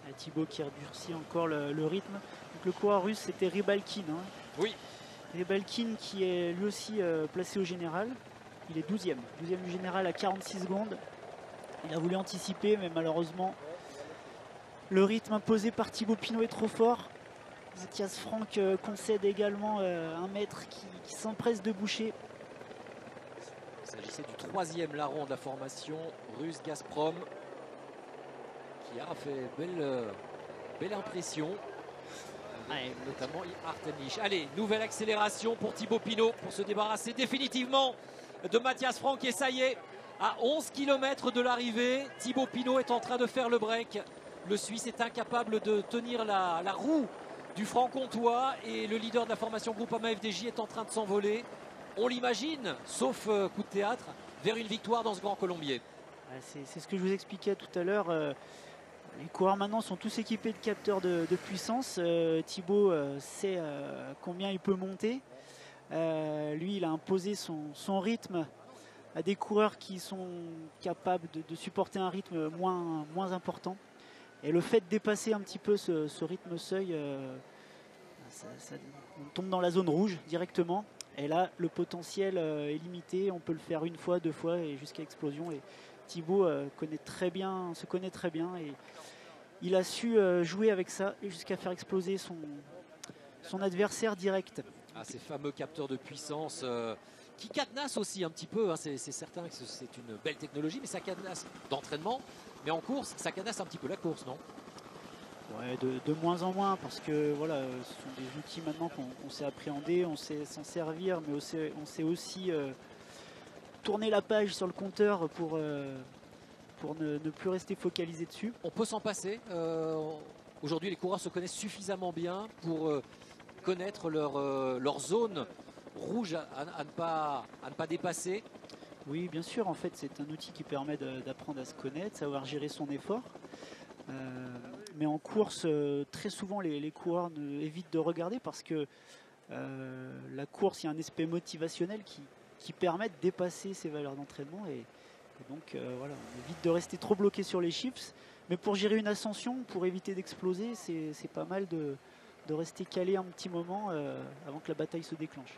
Et Thibaut qui redurcit encore le rythme. Donc le coureur russe c'était Rybalkin. Hein. Oui. Rybalkin qui est lui aussi placé au général. Il est 12e du général à 46 secondes. Il a voulu anticiper mais malheureusement le rythme imposé par Thibaut Pinot est trop fort. Mathias Franck concède également un maître qui s'empresse de boucher. Il s'agissait du 3e larron de la formation russe Gazprom qui a fait belle impression. Ouais, notamment Artemich. Allez, nouvelle accélération pour Thibaut Pinot pour se débarrasser définitivement de Mathias Franck. Et ça y est, à 11 km de l'arrivée, Thibaut Pinot est en train de faire le break. Le Suisse est incapable de tenir la roue du Franc-Comtois et le leader de la formation Groupama FDJ est en train de s'envoler. On l'imagine, sauf coup de théâtre, vers une victoire dans ce Grand Colombier. C'est ce que je vous expliquais tout à l'heure. Les coureurs maintenant sont tous équipés de capteurs de puissance. Thibaut sait combien il peut monter. Lui, il a imposé son rythme à des coureurs qui sont capables de supporter un rythme moins important. Et le fait de dépasser un petit peu ce rythme seuil, on tombe dans la zone rouge directement. Et là, le potentiel est limité. On peut le faire une fois, 2 fois et jusqu'à explosion. Et Thibaut se connaît très bien et il a su jouer avec ça jusqu'à faire exploser son adversaire direct. Ces fameux capteurs de puissance qui cadenassent aussi un petit peu. Hein. C'est certain que c'est une belle technologie, mais ça cadenasse d'entraînement. Mais en course, ça cadenasse un petit peu la course, non? Ouais, de moins en moins, parce que voilà, ce sont des outils maintenant qu'on sait appréhender, on sait s'en servir, mais on sait aussi tourner la page sur le compteur pour ne plus rester focalisé dessus. On peut s'en passer. Aujourd'hui, les coureurs se connaissent suffisamment bien pour connaître leur zone rouge à ne pas dépasser. Oui, bien sûr, en fait, c'est un outil qui permet d'apprendre à se connaître, savoir gérer son effort. Mais en course, très souvent, les coureurs évitent de regarder parce que la course, il y a un aspect motivationnel qui permet de dépasser ces valeurs d'entraînement. Et donc, voilà, on évite de rester trop bloqué sur les chiffres. Mais pour gérer une ascension, pour éviter d'exploser, c'est pas mal de rester calé un petit moment avant que la bataille se déclenche.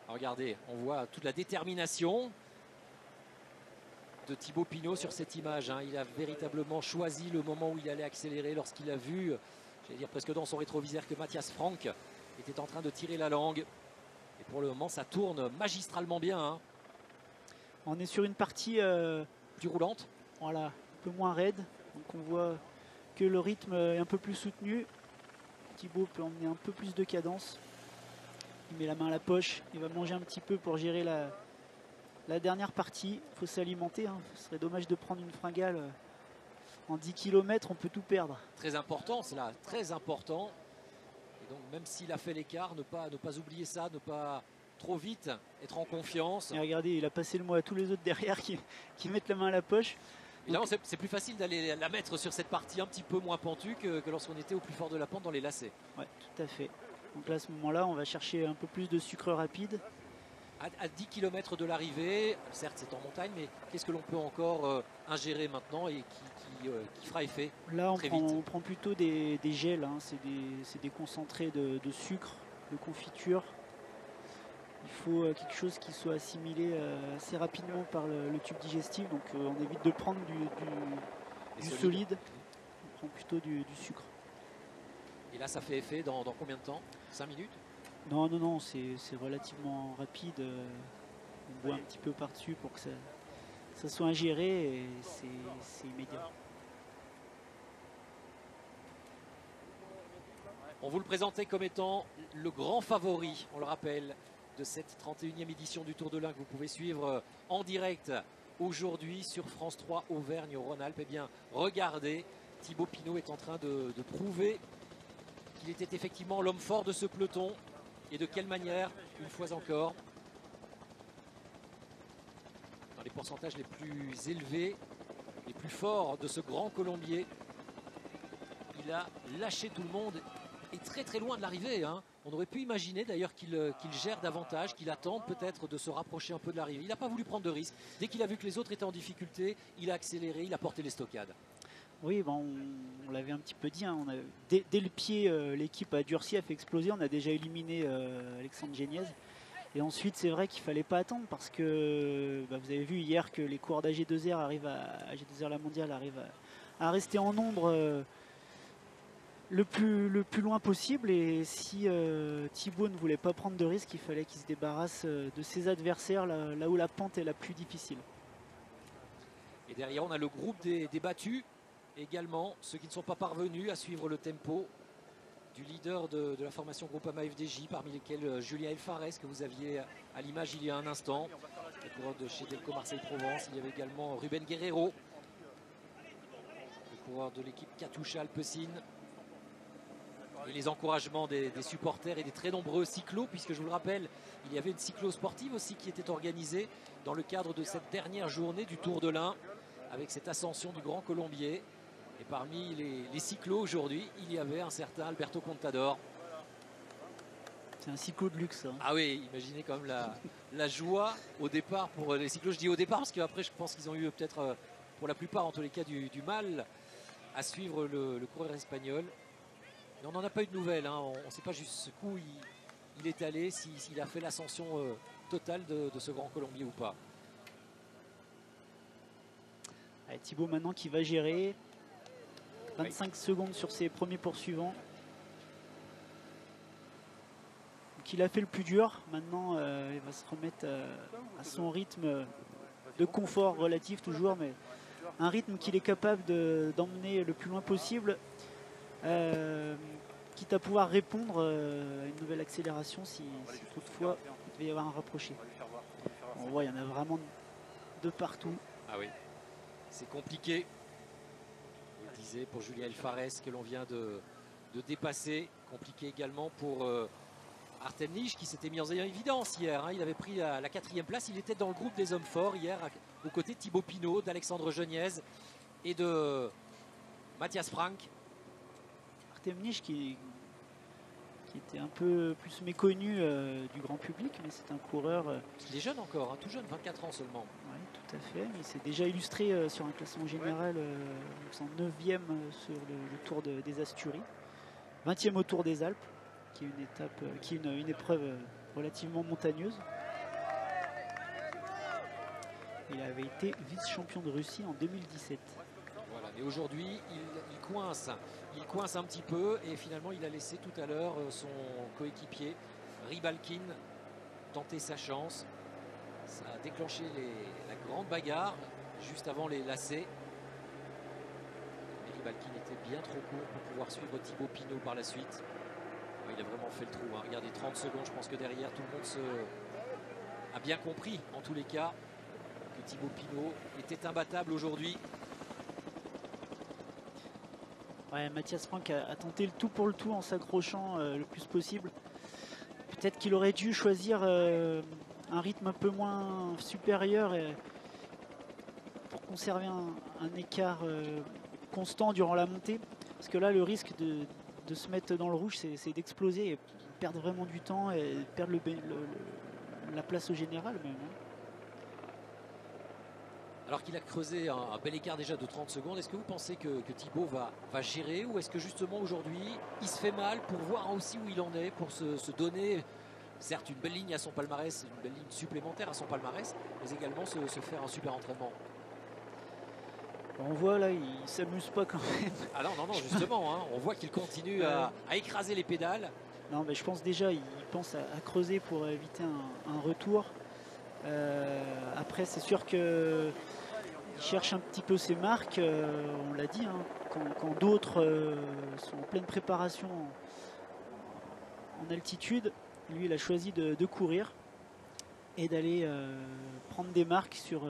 Regardez, on voit toute la détermination de Thibaut Pinot sur cette image. Il a véritablement choisi le moment où il allait accélérer lorsqu'il a vu, j'allais dire presque dans son rétroviseur, que Matthias Frank était en train de tirer la langue. Et pour le moment, ça tourne magistralement bien. On est sur une partie plus roulante. Voilà, un peu moins raide. Donc on voit que le rythme est un peu plus soutenu. Thibaut peut emmener un peu plus de cadence. Il met la main à la poche. Il va manger un petit peu pour gérer la dernière partie. Il faut s'alimenter. Ce serait dommage de prendre une fringale. En 10 km, on peut tout perdre. Très important, c'est là, très important. Et donc même s'il a fait l'écart, ne pas oublier ça, ne pas trop vite être en confiance. Et regardez, il a passé le mot à tous les autres derrière qui mettent la main à la poche. Évidemment, c'est plus facile d'aller la mettre sur cette partie un petit peu moins pentue que lorsqu'on était au plus fort de la pente dans les lacets. Ouais, tout à fait. Donc là, à ce moment-là, on va chercher un peu plus de sucre rapide. À 10 km de l'arrivée, certes c'est en montagne, mais qu'est-ce que l'on peut encore ingérer maintenant et qui fera effet? Là, on prend plutôt des gels, c'est des concentrés de sucre, de confiture. Il faut quelque chose qui soit assimilé assez rapidement par le tube digestif, donc on évite de prendre du solide, on prend plutôt du sucre. Et là, ça fait effet dans combien de temps? 5 minutes? Non, c'est relativement rapide. On boit un petit peu par-dessus pour que ça soit ingéré et c'est immédiat. On vous le présentait comme étant le grand favori, on le rappelle, de cette 31e édition du Tour de l'Ain que vous pouvez suivre en direct aujourd'hui sur France 3 Auvergne-Rhône-Alpes. Eh bien, regardez, Thibaut Pinot est en train de prouver qu'il était effectivement l'homme fort de ce peloton. Et de quelle manière, une fois encore, dans les pourcentages les plus élevés, les plus forts de ce grand colombier, il a lâché tout le monde et très très loin de l'arrivée. On aurait pu imaginer d'ailleurs qu'il gère davantage, qu'il attende peut-être de se rapprocher un peu de l'arrivée. Il n'a pas voulu prendre de risques. Dès qu'il a vu que les autres étaient en difficulté, il a accéléré, il a porté les stockades. Oui, on l'avait un petit peu dit. Dès le pied, l'équipe a durci, a fait exploser. On a déjà éliminé Alexandre Géniez. Et ensuite, c'est vrai qu'il ne fallait pas attendre parce que vous avez vu hier que les coureurs d'AG2R AG2R La Mondiale arrivent à rester en nombre le plus loin possible. Et si Thibaut ne voulait pas prendre de risques, il fallait qu'il se débarrasse de ses adversaires là où la pente est la plus difficile. Et derrière, on a le groupe des battus. Également, ceux qui ne sont pas parvenus à suivre le tempo du leader de la formation Groupama FDJ, parmi lesquels Julien Elfares, que vous aviez à l'image il y a un instant, le coureur de chez Delco Marseille-Provence. Il y avait également Ruben Guerrero, le coureur de l'équipe Katusha Alpecin. Et les encouragements des supporters et des très nombreux cyclos, puisque je vous le rappelle, il y avait une cyclo sportive aussi qui était organisée dans le cadre de cette dernière journée du Tour de l'Ain, avec cette ascension du Grand Colombier. Et parmi les cyclos aujourd'hui, il y avait un certain Alberto Contador. C'est un cyclo de luxe. Ah oui, imaginez quand même la joie au départ pour les cyclos. Je dis au départ parce qu'après je pense qu'ils ont eu peut-être, pour la plupart en tous les cas, du mal à suivre le coureur espagnol. Mais on n'en a pas eu de nouvelles. On ne sait pas jusqu'où il est allé, s'il a fait l'ascension totale de ce Grand Colombier ou pas. Allez, Thibaut maintenant qui va gérer 25 secondes sur ses premiers poursuivants. Donc il a fait le plus dur. Maintenant il va se remettre à son rythme de confort relatif toujours, mais un rythme qu'il est capable d'emmener le plus loin possible, quitte à pouvoir répondre à une nouvelle accélération si toutefois il devait y avoir un rapproché. On voit, il y en a vraiment de partout. Ah oui, c'est compliqué. Vous le disiez pour Julien Elfares que l'on vient de dépasser. Compliqué également pour Artem Nij qui s'était mis en évidence hier. Il avait pris la 4e place. Il était dans le groupe des hommes forts hier aux côtés de Thibaut Pinot, d'Alexandre Geniez et de Matthias Frank. Artem Nij qui était un peu plus méconnu du grand public, mais c'est un coureur... Il est jeune encore, tout jeune, 24 ans seulement. Oui, tout à fait. Il s'est déjà illustré sur un classement général en 9e sur le Tour des Asturies. 20e au Tour des Alpes, qui est une étape, une épreuve relativement montagneuse. Il avait été vice-champion de Russie en 2017. Voilà, mais aujourd'hui, il coince un petit peu et finalement il a laissé tout à l'heure son coéquipier Rybalkin tenter sa chance. Ça a déclenché la grande bagarre juste avant les lacets. Mais Rybalkin était bien trop court pour pouvoir suivre Thibaut Pinot par la suite. Ouais, il a vraiment fait le trou, hein. Regardez, 30 secondes, je pense que derrière tout le monde a bien compris en tous les cas que Thibaut Pinot était imbattable aujourd'hui. Ouais, Mathias Frank a tenté le tout pour le tout en s'accrochant le plus possible. Peut-être qu'il aurait dû choisir un rythme un peu moins supérieur pour conserver un écart constant durant la montée. Parce que là, le risque de se mettre dans le rouge, c'est d'exploser et perdre vraiment du temps et perdre la place au général même. Alors qu'il a creusé un bel écart déjà de 30 secondes, est-ce que vous pensez que Thibaut va gérer ou est-ce que justement aujourd'hui il se fait mal pour voir aussi où il en est, pour se donner certes une belle ligne à son palmarès, une belle ligne supplémentaire à son palmarès, mais également se faire un super entraînement? On voit là, il s'amuse pas quand même. Ah non, justement, hein, on voit qu'il continue à écraser les pédales. Non, mais je pense déjà, il pense à creuser pour éviter un retour. Après, c'est sûr que il cherche un petit peu ses marques, on l'a dit, hein, quand d'autres sont en pleine préparation en altitude, lui il a choisi de courir et d'aller prendre des marques sur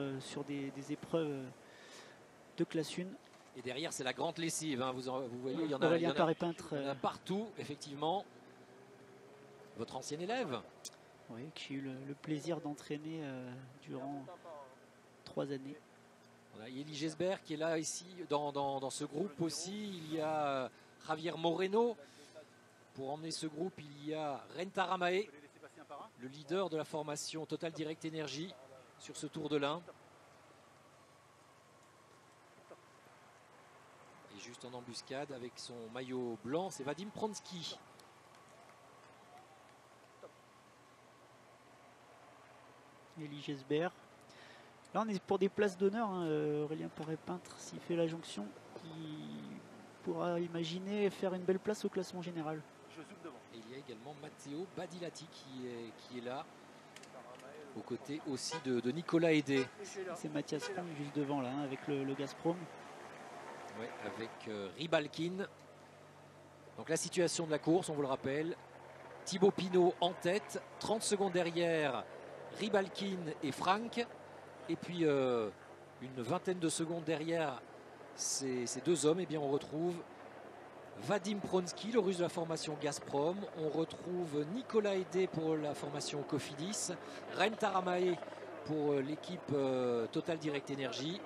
des épreuves de classe 1. Et derrière c'est la grande lessive, hein. Vous voyez, il y en Aurélien a Paré-Peintre, il y en a partout, effectivement. Votre ancien élève. Oui, que j'ai eu le plaisir d'entraîner durant 3 années. Voilà, Elie Gesbert qui est là ici dans ce groupe aussi. Il y a Javier Moreno. Pour emmener ce groupe, il y a Renta Ramae, le leader de la formation Total Direct Energy sur ce Tour de l'Ain. Et juste en embuscade avec son maillot blanc, c'est Vadim Pronsky. Elie Gesbert. Là, on est pour des places d'honneur. Hein. Aurélien Paré-Peintre, s'il fait la jonction, il pourra imaginer faire une belle place au classement général. Et il y a également Matteo Badilati qui est là, aux côtés aussi de Nicolas Hédé. C'est Mathias Frank juste devant là, hein, avec le Gazprom. Ouais, avec Rybalkin. Donc la situation de la course, on vous le rappelle. Thibaut Pinot en tête, 30 secondes derrière Rybalkin et Frank. Et puis une vingtaine de secondes derrière ces deux hommes, et bien on retrouve Vadim Pronsky, le russe de la formation Gazprom. On retrouve Nicolas Hédé pour la formation Cofidis. Renta Ramae pour l'équipe Total Direct Energy.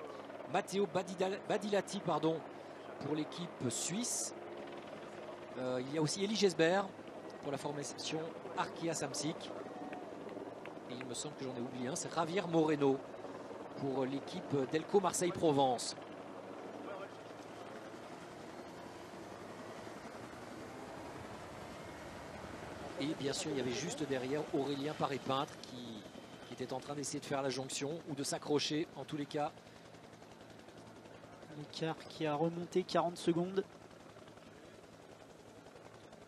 Matteo Badilati pour l'équipe suisse. Il y a aussi Elie Gesbert pour la formation Arkea Samsic. Et il me semble que j'en ai oublié un, c'est Javier Moreno pour l'équipe Delco Marseille-Provence. Et bien sûr, il y avait juste derrière Aurélien Paré-Peintre qui était en train d'essayer de faire la jonction ou de s'accrocher en tous les cas. L'écart qui a remonté 40 secondes.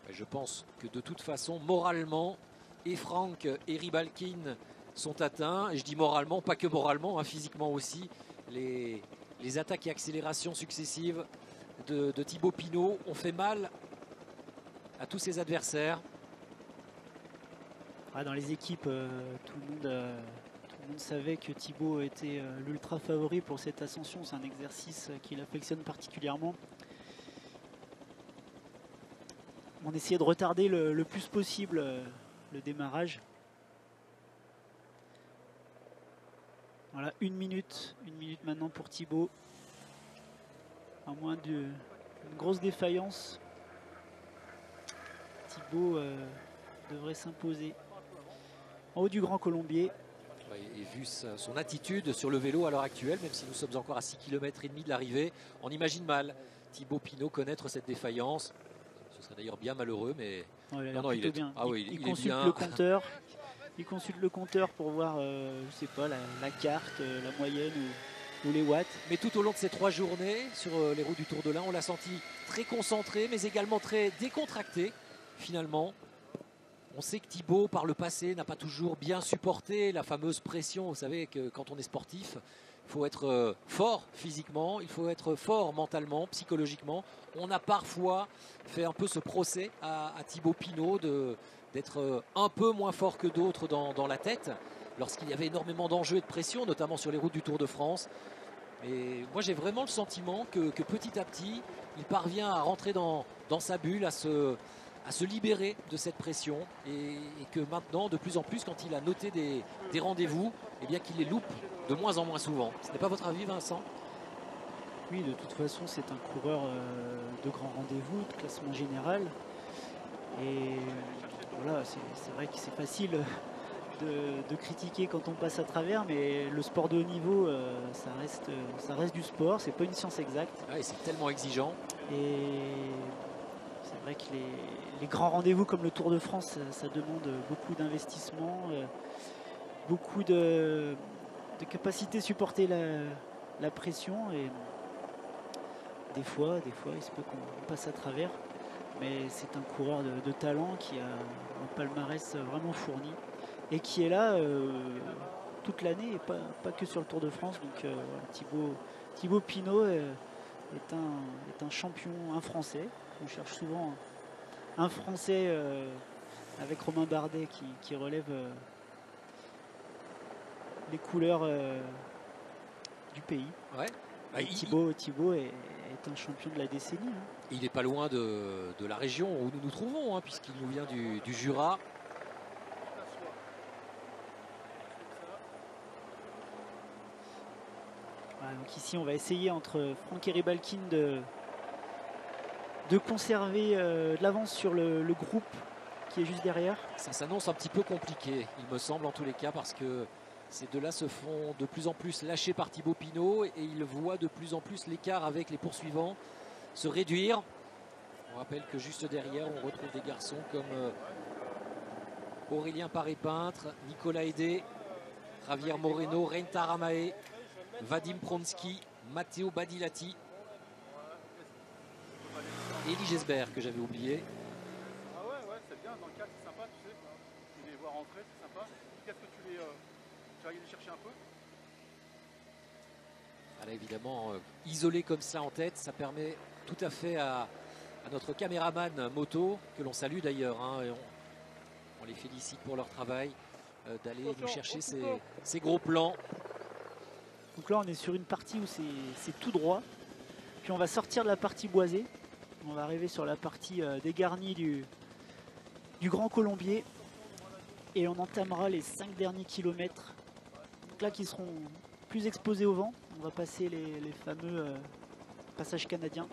Je pense que de toute façon, moralement, et Frank et Rybalkin sont atteints. Et je dis moralement, pas que moralement, hein, physiquement aussi. Les attaques et accélérations successives de Thibaut Pinot ont fait mal à tous ses adversaires. Dans les équipes, tout le monde savait que Thibaut était l'ultra favori pour cette ascension. C'est un exercice qu'il affectionne particulièrement. On essayait de retarder le plus possible le démarrage. Voilà, une minute maintenant pour Thibaut. À moins d'une grosse défaillance, Thibaut devrait s'imposer en haut du Grand Colombier. Et vu son attitude sur le vélo à l'heure actuelle, même si nous sommes encore à 6,5 km de l'arrivée, on imagine mal Thibaut Pinot connaître cette défaillance. Ce serait d'ailleurs bien malheureux, mais il est bien. Ah oui, il est consulte bien. le compteur. il consulte le compteur pour voir, je sais pas, la carte, la moyenne ou les watts. Mais tout au long de ces 3 journées sur les routes du Tour de l'Ain, on l'a senti très concentré, mais également très décontracté finalement. On sait que Thibaut, par le passé, n'a pas toujours bien supporté la fameuse pression. Vous savez que quand on est sportif, il faut être fort physiquement, il faut être fort mentalement, psychologiquement. On a parfois fait un peu ce procès à Thibaut Pinot d'être un peu moins fort que d'autres dans la tête, lorsqu'il y avait énormément d'enjeux et de pression, notamment sur les routes du Tour de France. Et moi, j'ai vraiment le sentiment que petit à petit, il parvient à rentrer dans sa bulle, à se libérer de cette pression, et que maintenant, de plus en plus, quand il a noté des rendez-vous, eh bien qu'il les loupe de moins en moins souvent. Ce n'est pas votre avis, Vincent? Oui, de toute façon, c'est un coureur de grand rendez-vous, de classement général. Et voilà, c'est vrai que c'est facile de critiquer quand on passe à travers, mais le sport de haut niveau, ça reste du sport, c'est pas une science exacte. Ouais, c'est tellement exigeant. Et c'est vrai que les grands rendez-vous comme le Tour de France, ça demande beaucoup d'investissement, beaucoup de capacité à supporter la pression. Et des fois, il se peut qu'on passe à travers. Mais c'est un coureur de talent qui a un palmarès vraiment fourni et qui est là toute l'année et pas que sur le Tour de France. Donc voilà, Thibaut Pinot est un champion, un Français. On cherche souvent un Français avec Romain Bardet qui relève les couleurs du pays. Ouais. Et Thibaut est un champion de la décennie. Hein. Il n'est pas loin de la région où nous nous trouvons, hein, puisqu'il nous vient du Jura. Voilà, donc ici, on va essayer entre Franck et Ribalkin de conserver de l'avance sur le groupe qui est juste derrière. Ça s'annonce un petit peu compliqué, il me semble, en tous les cas, parce que ces deux-là se font de plus en plus lâcher par Thibaut Pinot et il voit de plus en plus l'écart avec les poursuivants se réduire. On rappelle que juste derrière, on retrouve des garçons comme Aurélien Paré-Peintre, Nicolas Hédé, Javier Moreno, Renta Ramae, Vadim Pronsky, Matteo Badilati, Elie Gesbert que j'avais oublié. Ah ouais, c'est bien, dans le cadre, c'est sympa, tu sais. Tu les vois rentrer, c'est sympa. Qu'est-ce que tu vas aller les chercher un peu? Alors évidemment, isolé comme ça en tête, ça permet tout à fait à notre caméraman moto, que l'on salue d'ailleurs, hein, et on les félicite pour leur travail, d'aller nous chercher ces gros plans. Donc là, on est sur une partie où c'est tout droit. Puis on va sortir de la partie boisée. On va arriver sur la partie dégarnie du Grand Colombier. Et on entamera les 5 derniers kilomètres. Donc là, qui seront plus exposés au vent. On va passer les fameux passages canadiens.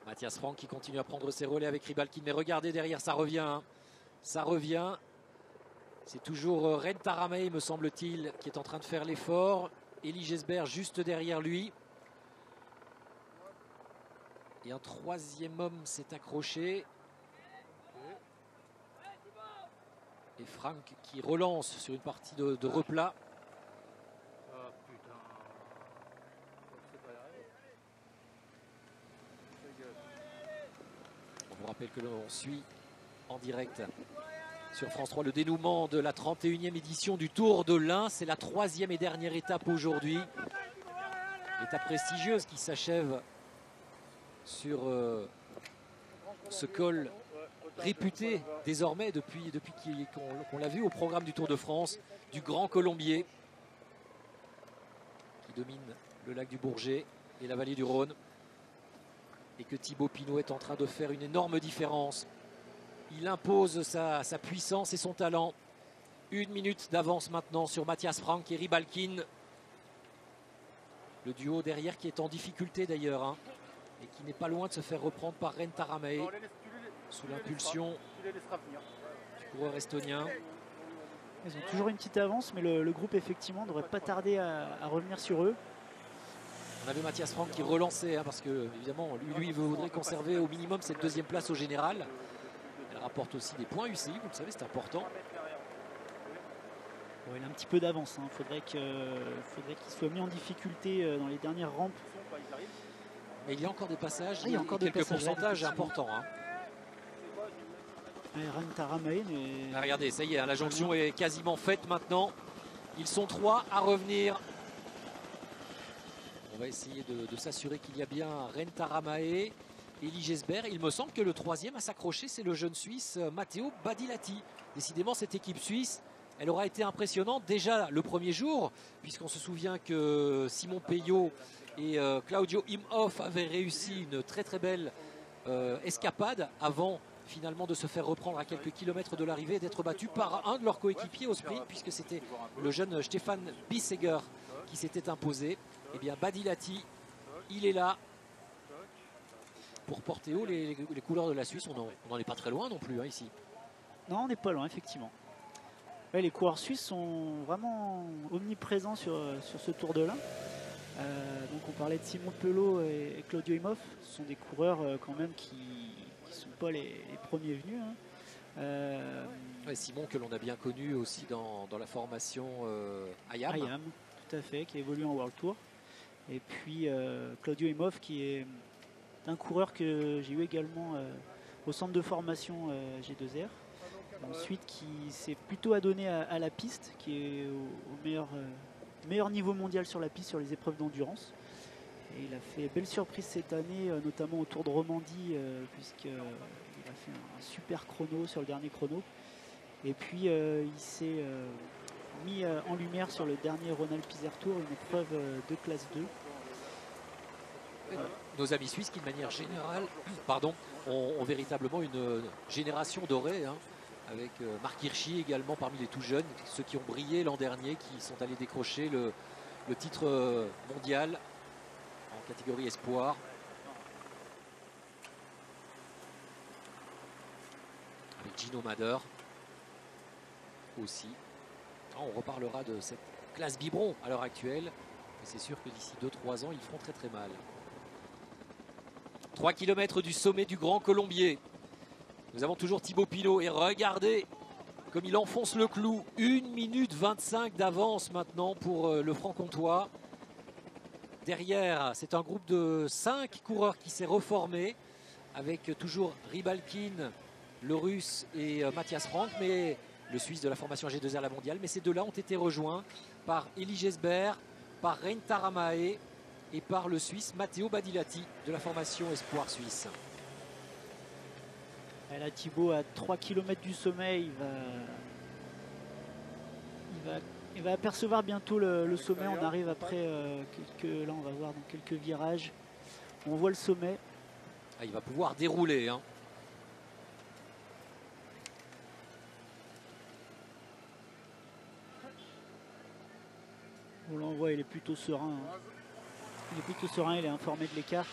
Mathias Franck qui continue à prendre ses relais avec Ribalkin. Mais regardez derrière, ça revient. Hein. Ça revient. C'est toujours Renta Ramae, me semble-t-il, qui est en train de faire l'effort. Elie Gesbert juste derrière lui. Et un troisième homme s'est accroché. Et Franck qui relance sur une partie de replat. On vous rappelle que l'on suit en direct sur France 3 le dénouement de la 31e édition du Tour de l'Ain. C'est la 3e et dernière étape aujourd'hui. Étape prestigieuse qui s'achève sur ce col réputé désormais depuis qu'on l'a vu au programme du Tour de France, du Grand Colombier qui domine le lac du Bourget et la vallée du Rhône. Et que Thibaut Pinot est en train de faire une énorme différence. Il impose sa puissance et son talent. 1 minute d'avance maintenant sur Mathias Franck et Ribalkin. Le duo derrière qui est en difficulté d'ailleurs. Hein. et qui n'est pas loin de se faire reprendre par Reine Taramae Non, sous l'impulsion tu les laisseras venir. du coureur estonien. Ils ont toujours une petite avance, mais le groupe effectivement ne devrait pas tarder à revenir sur eux. On avait Mathias Frank qui relançait, hein, parce que évidemment lui il voudrait conserver au minimum cette deuxième place au général. Elle rapporte aussi des points UCI, vous le savez, c'est important. Bon, il a un petit peu d'avance, hein. Faudrait qu'il soit mis en difficulté dans les dernières rampes. Mais il y a encore des passages, il y a encore des quelques passages, pourcentages effectivement. importants. Hein. Reine Taramae, mais Ah, regardez, ça y est, hein, la jonction est quasiment faite maintenant. Ils sont 3 à revenir. On va essayer de s'assurer qu'il y a bien Reine Taramae, Elie Gesbert. Il me semble que le troisième à s'accrocher, c'est le jeune Suisse Matteo Badilati. Décidément, cette équipe suisse, elle aura été impressionnante déjà le premier jour, puisqu'on se souvient que Simon Peyo et Claudio Imhoff avaient réussi une très très belle escapade avant finalement de se faire reprendre à quelques kilomètres de l'arrivée et d'être battu par un de leurs coéquipiers au sprint, puisque c'était le jeune Stefan Bisseger qui s'était imposé. Et bien Badilati, il est là pour porter haut les couleurs de la Suisse. On n'en est pas très loin non plus, hein, ici. non, on n'est pas loin, effectivement. Ouais, les coureurs suisses sont vraiment omniprésents sur ce Tour de l'Ain. Donc on parlait de Simon Pelot et Claudio Imhoff. Ce sont des coureurs quand même qui ne sont pas les premiers venus. Hein. Ouais, Simon que l'on a bien connu aussi dans la formation IAM. IAM, tout à fait, qui évolue en World Tour. Et puis Claudio Imhoff qui est un coureur que j'ai eu également au centre de formation G2R. Ensuite qui s'est plutôt adonné à la piste, qui est au meilleur niveau mondial sur la piste, sur les épreuves d'endurance. Et il a fait belle surprise cette année, notamment au Tour de Romandie, puisqu'il a fait un super chrono sur le dernier chrono. Et puis il s'est mis en lumière sur le dernier Rhône-Alpes Isère Tour, une épreuve de classe 2. Nos amis suisses qui de manière générale ont véritablement une génération dorée, hein, avec Marc Hirschi également parmi les tout jeunes, ceux qui ont brillé l'an dernier, qui sont allés décrocher le titre mondial en catégorie espoir. Avec Gino Mader aussi. On reparlera de cette classe biberon à l'heure actuelle, mais c'est sûr que d'ici 2-3 ans ils feront très très mal. 3 km du sommet du Grand Colombier. Nous avons toujours Thibaut Pinot et regardez comme il enfonce le clou. 1 minute 25 d'avance maintenant pour le Franc-Comtois. Derrière, c'est un groupe de 5 coureurs qui s'est reformé avec toujours Rybalkin, le Russe et Mathias Frank, mais le Suisse de la formation G2R la mondiale. Mais ces deux-là ont été rejoints par Elie Gesbert, par Reine Taramae et par le Suisse Matteo Badilati de la formation Espoir Suisse. Et là, Thibaut, à 3 km du sommet, il va apercevoir bientôt le sommet. On arrive après là on va voir dans quelques virages. On voit le sommet. Ah, il va pouvoir dérouler, hein. On l'envoie, il est plutôt serein. Hein. Il est plutôt serein, il est informé de l'écart.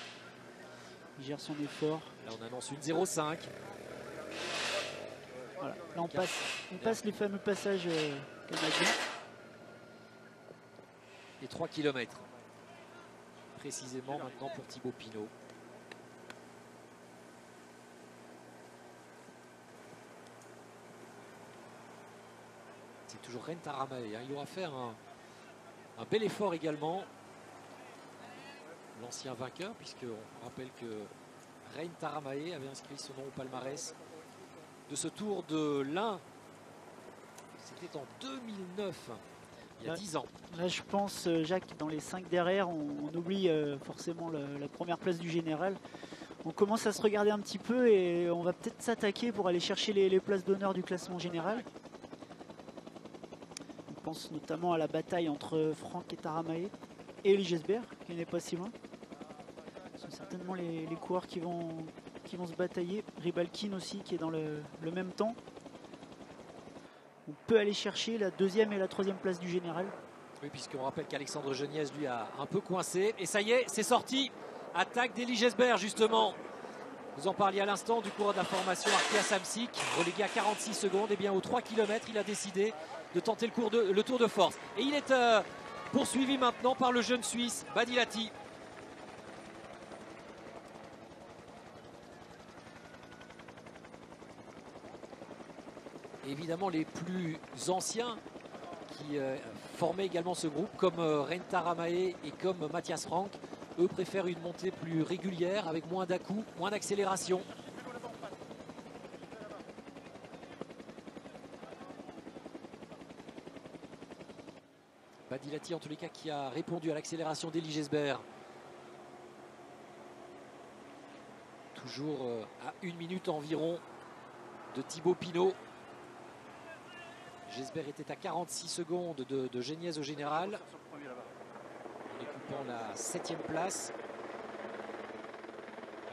Il gère son effort. Là on annonce une 0,5. Voilà. Là on passe les fameux passages canadiens. Et 3 km. Précisément maintenant pour Thibaut Pinot. C'est toujours Reine Taramae, hein. Il aura fait un bel effort également. L'ancien vainqueur, puisqu'on rappelle que Reine Taramae avait inscrit son nom au palmarès de ce Tour de l'Ain. C'était en 2009, il y a 10 ans. Là je pense, Jacques, dans les 5 derrière, on oublie forcément la première place du général. On commence à se regarder un petit peu et on va peut-être s'attaquer pour aller chercher les places d'honneur du classement général. On pense notamment à la bataille entre Frank et Taramae et Elie Gesbert, qui n'est pas si loin. Ce sont certainement les coureurs qui vont se batailler. Rybalkin aussi qui est dans le même temps. On peut aller chercher la 2e et la 3e place du général. Oui, puisqu'on rappelle qu'Alexandre Geniez lui a un peu coincé. Et ça y est, c'est sorti. Attaque d'Elie Gesbert justement. Vous en parliez à l'instant du coureur de la formation Arkea Samsic, relégué à 46 secondes. Et bien aux 3 km, il a décidé de tenter le tour de force. Et il est poursuivi maintenant par le jeune Suisse Badilati. Évidemment les plus anciens qui formaient également ce groupe, comme Renta Ramae et comme Mathias Frank, eux préfèrent une montée plus régulière avec moins d'à-coups, moins d'accélération. Badilati en tous les cas qui a répondu à l'accélération d'Elie Gesbert. Toujours à 1 minute environ de Thibaut Pinot. Gesbert était à 46 secondes de Geniez au général, en occupant la 7e place.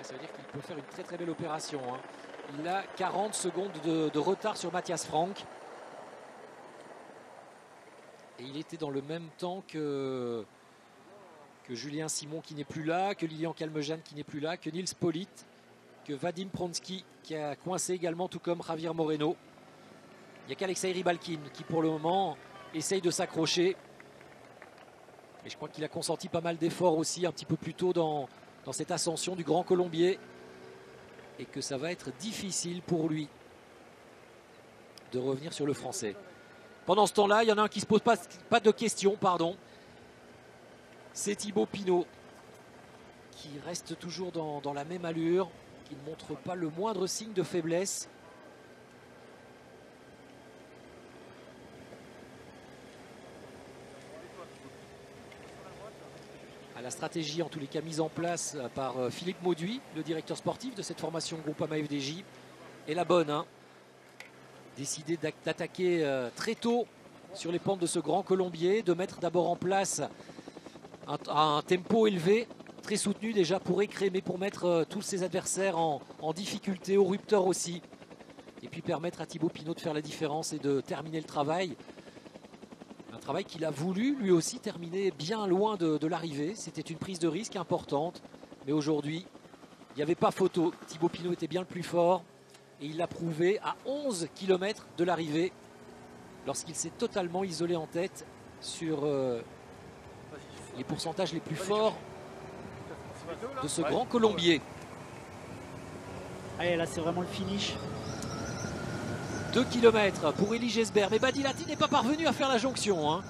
Ça veut dire qu'il peut faire une très très belle opération, hein. Il a 40 secondes de retard sur Mathias Frank. Et il était dans le même temps que Julien Simon qui n'est plus là, que Lilian Kalmejane qui n'est plus là, que Nils Politt, que Vadim Pronsky qui a coincé également, tout comme Javier Moreno. Il n'y a qu'Alexei Rybalkin qui pour le moment essaye de s'accrocher. Et je crois qu'il a consenti pas mal d'efforts aussi un petit peu plus tôt dans cette ascension du Grand Colombier. Et que ça va être difficile pour lui de revenir sur le français. Pendant ce temps-là, il y en a un qui ne se pose pas de questions, pardon. C'est Thibaut Pinot qui reste toujours dans la même allure, qui ne montre pas le moindre signe de faiblesse. À la stratégie en tous les cas mise en place par Philippe Mauduit, le directeur sportif de cette formation Groupama FDJ, est la bonne, hein. Décidé d'attaquer très tôt sur les pentes de ce Grand Colombier, de mettre d'abord en place un tempo élevé, très soutenu déjà pour écrémer, pour mettre tous ses adversaires en difficulté, au rupteur aussi. Et puis permettre à Thibaut Pinot de faire la différence et de terminer le travail. Un travail qu'il a voulu lui aussi terminer bien loin de l'arrivée. C'était une prise de risque importante. Mais aujourd'hui, il n'y avait pas photo. Thibaut Pinot était bien le plus fort. Et il l'a prouvé à 11 km de l'arrivée, lorsqu'il s'est totalement isolé en tête sur les pourcentages les plus forts de ce Grand Colombier. Allez, là c'est vraiment le finish. 2 km pour Elie Gesbert, mais Badilati n'est pas parvenu à faire la jonction, hein.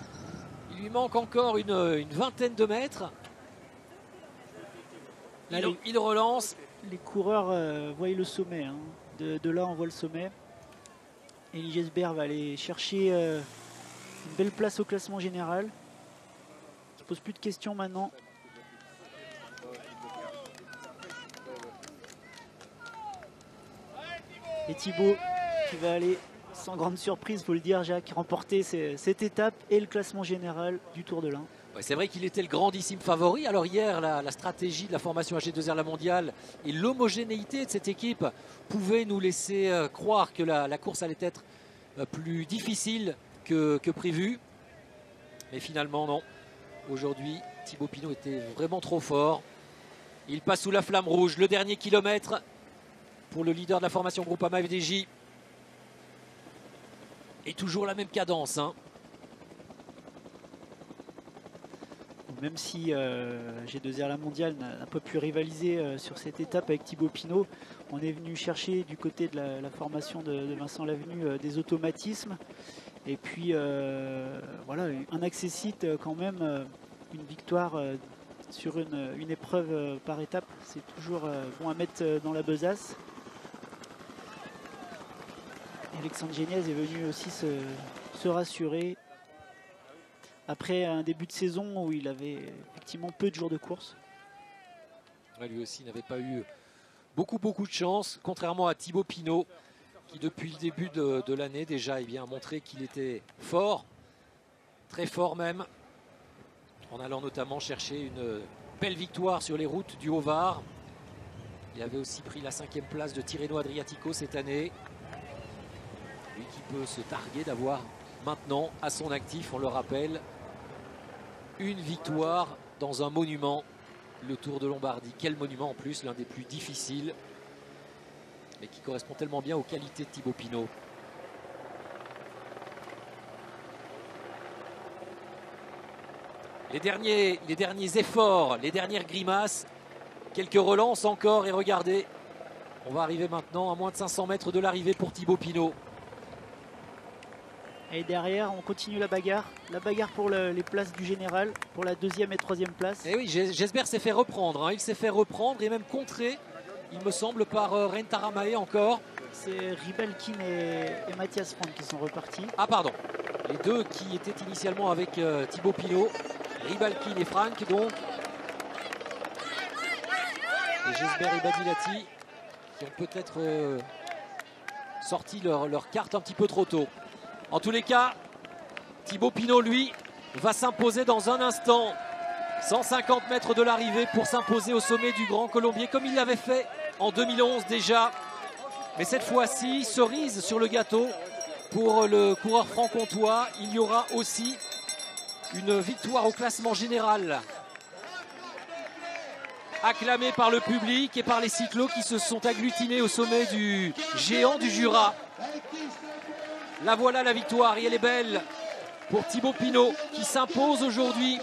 Il lui manque encore une vingtaine de mètres. Là, il relance. Les coureurs voient le sommet, hein. De là on voit le sommet. Elie Gesbert va aller chercher une belle place au classement général. Il ne se pose plus de questions maintenant. Et Thibaut qui va aller, sans grande surprise, faut le dire Jacques, remporter cette étape et le classement général du Tour de l'Ain. Ouais, c'est vrai qu'il était le grandissime favori. Alors hier, la stratégie de la formation AG2R La Mondiale et l'homogénéité de cette équipe pouvaient nous laisser croire que la course allait être plus difficile que prévu. Mais finalement, non. Aujourd'hui, Thibaut Pinot était vraiment trop fort. Il passe sous la flamme rouge. Le dernier kilomètre pour le leader de la formation Groupama FDJ. Et toujours la même cadence, hein. Même si G2R La Mondiale n'a pas pu rivaliser sur cette étape avec Thibaut Pinot, on est venu chercher du côté de la formation de Vincent Lavenu des automatismes. Et puis voilà, un accessite quand même, une victoire sur une épreuve par étape. C'est toujours bon à mettre dans la besace. Alexandre Geniez est venu aussi se rassurer après un début de saison où il avait effectivement peu de jours de course. Ouais, lui aussi n'avait pas eu beaucoup de chance, contrairement à Thibaut Pinot qui depuis le début de l'année déjà a montré qu'il était fort, très fort même, en allant notamment chercher une belle victoire sur les routes du Haut-Var. Il avait aussi pris la 5e place de Tirreno Adriatico cette année. Lui qui peut se targuer d'avoir maintenant à son actif, on le rappelle, une victoire dans un monument le Tour de Lombardie. Quel monument en plus, l'un des plus difficiles, mais qui correspond tellement bien aux qualités de Thibaut Pinot. Les derniers efforts, les dernières grimaces, quelques relances encore et regardez, on va arriver maintenant à moins de 500 mètres de l'arrivée pour Thibaut Pinot. Et derrière, on continue la bagarre pour les places du général, pour la 2e et 3e place. Et oui, Jesper s'est fait reprendre, hein. Il s'est fait reprendre et même contrer, il me semble, par Rein Taramae encore. C'est Rybelkin et Mathias Frank qui sont repartis. Ah pardon, les deux qui étaient initialement avec Thibaut Pinot, Rybelkin et Frank donc. Et Jesper et Badilati qui ont peut-être sorti leur carte un petit peu trop tôt. En tous les cas, Thibaut Pinot, lui, va s'imposer dans un instant. 150 mètres de l'arrivée pour s'imposer au sommet du Grand Colombier, comme il l'avait fait en 2011 déjà. Mais cette fois-ci, cerise sur le gâteau pour le coureur franc-comtois. Il y aura aussi une victoire au classement général, acclamée par le public et par les cyclos qui se sont agglutinés au sommet du géant du Jura. La voilà la victoire et elle est belle pour Thibaut Pinot qui s'impose aujourd'hui.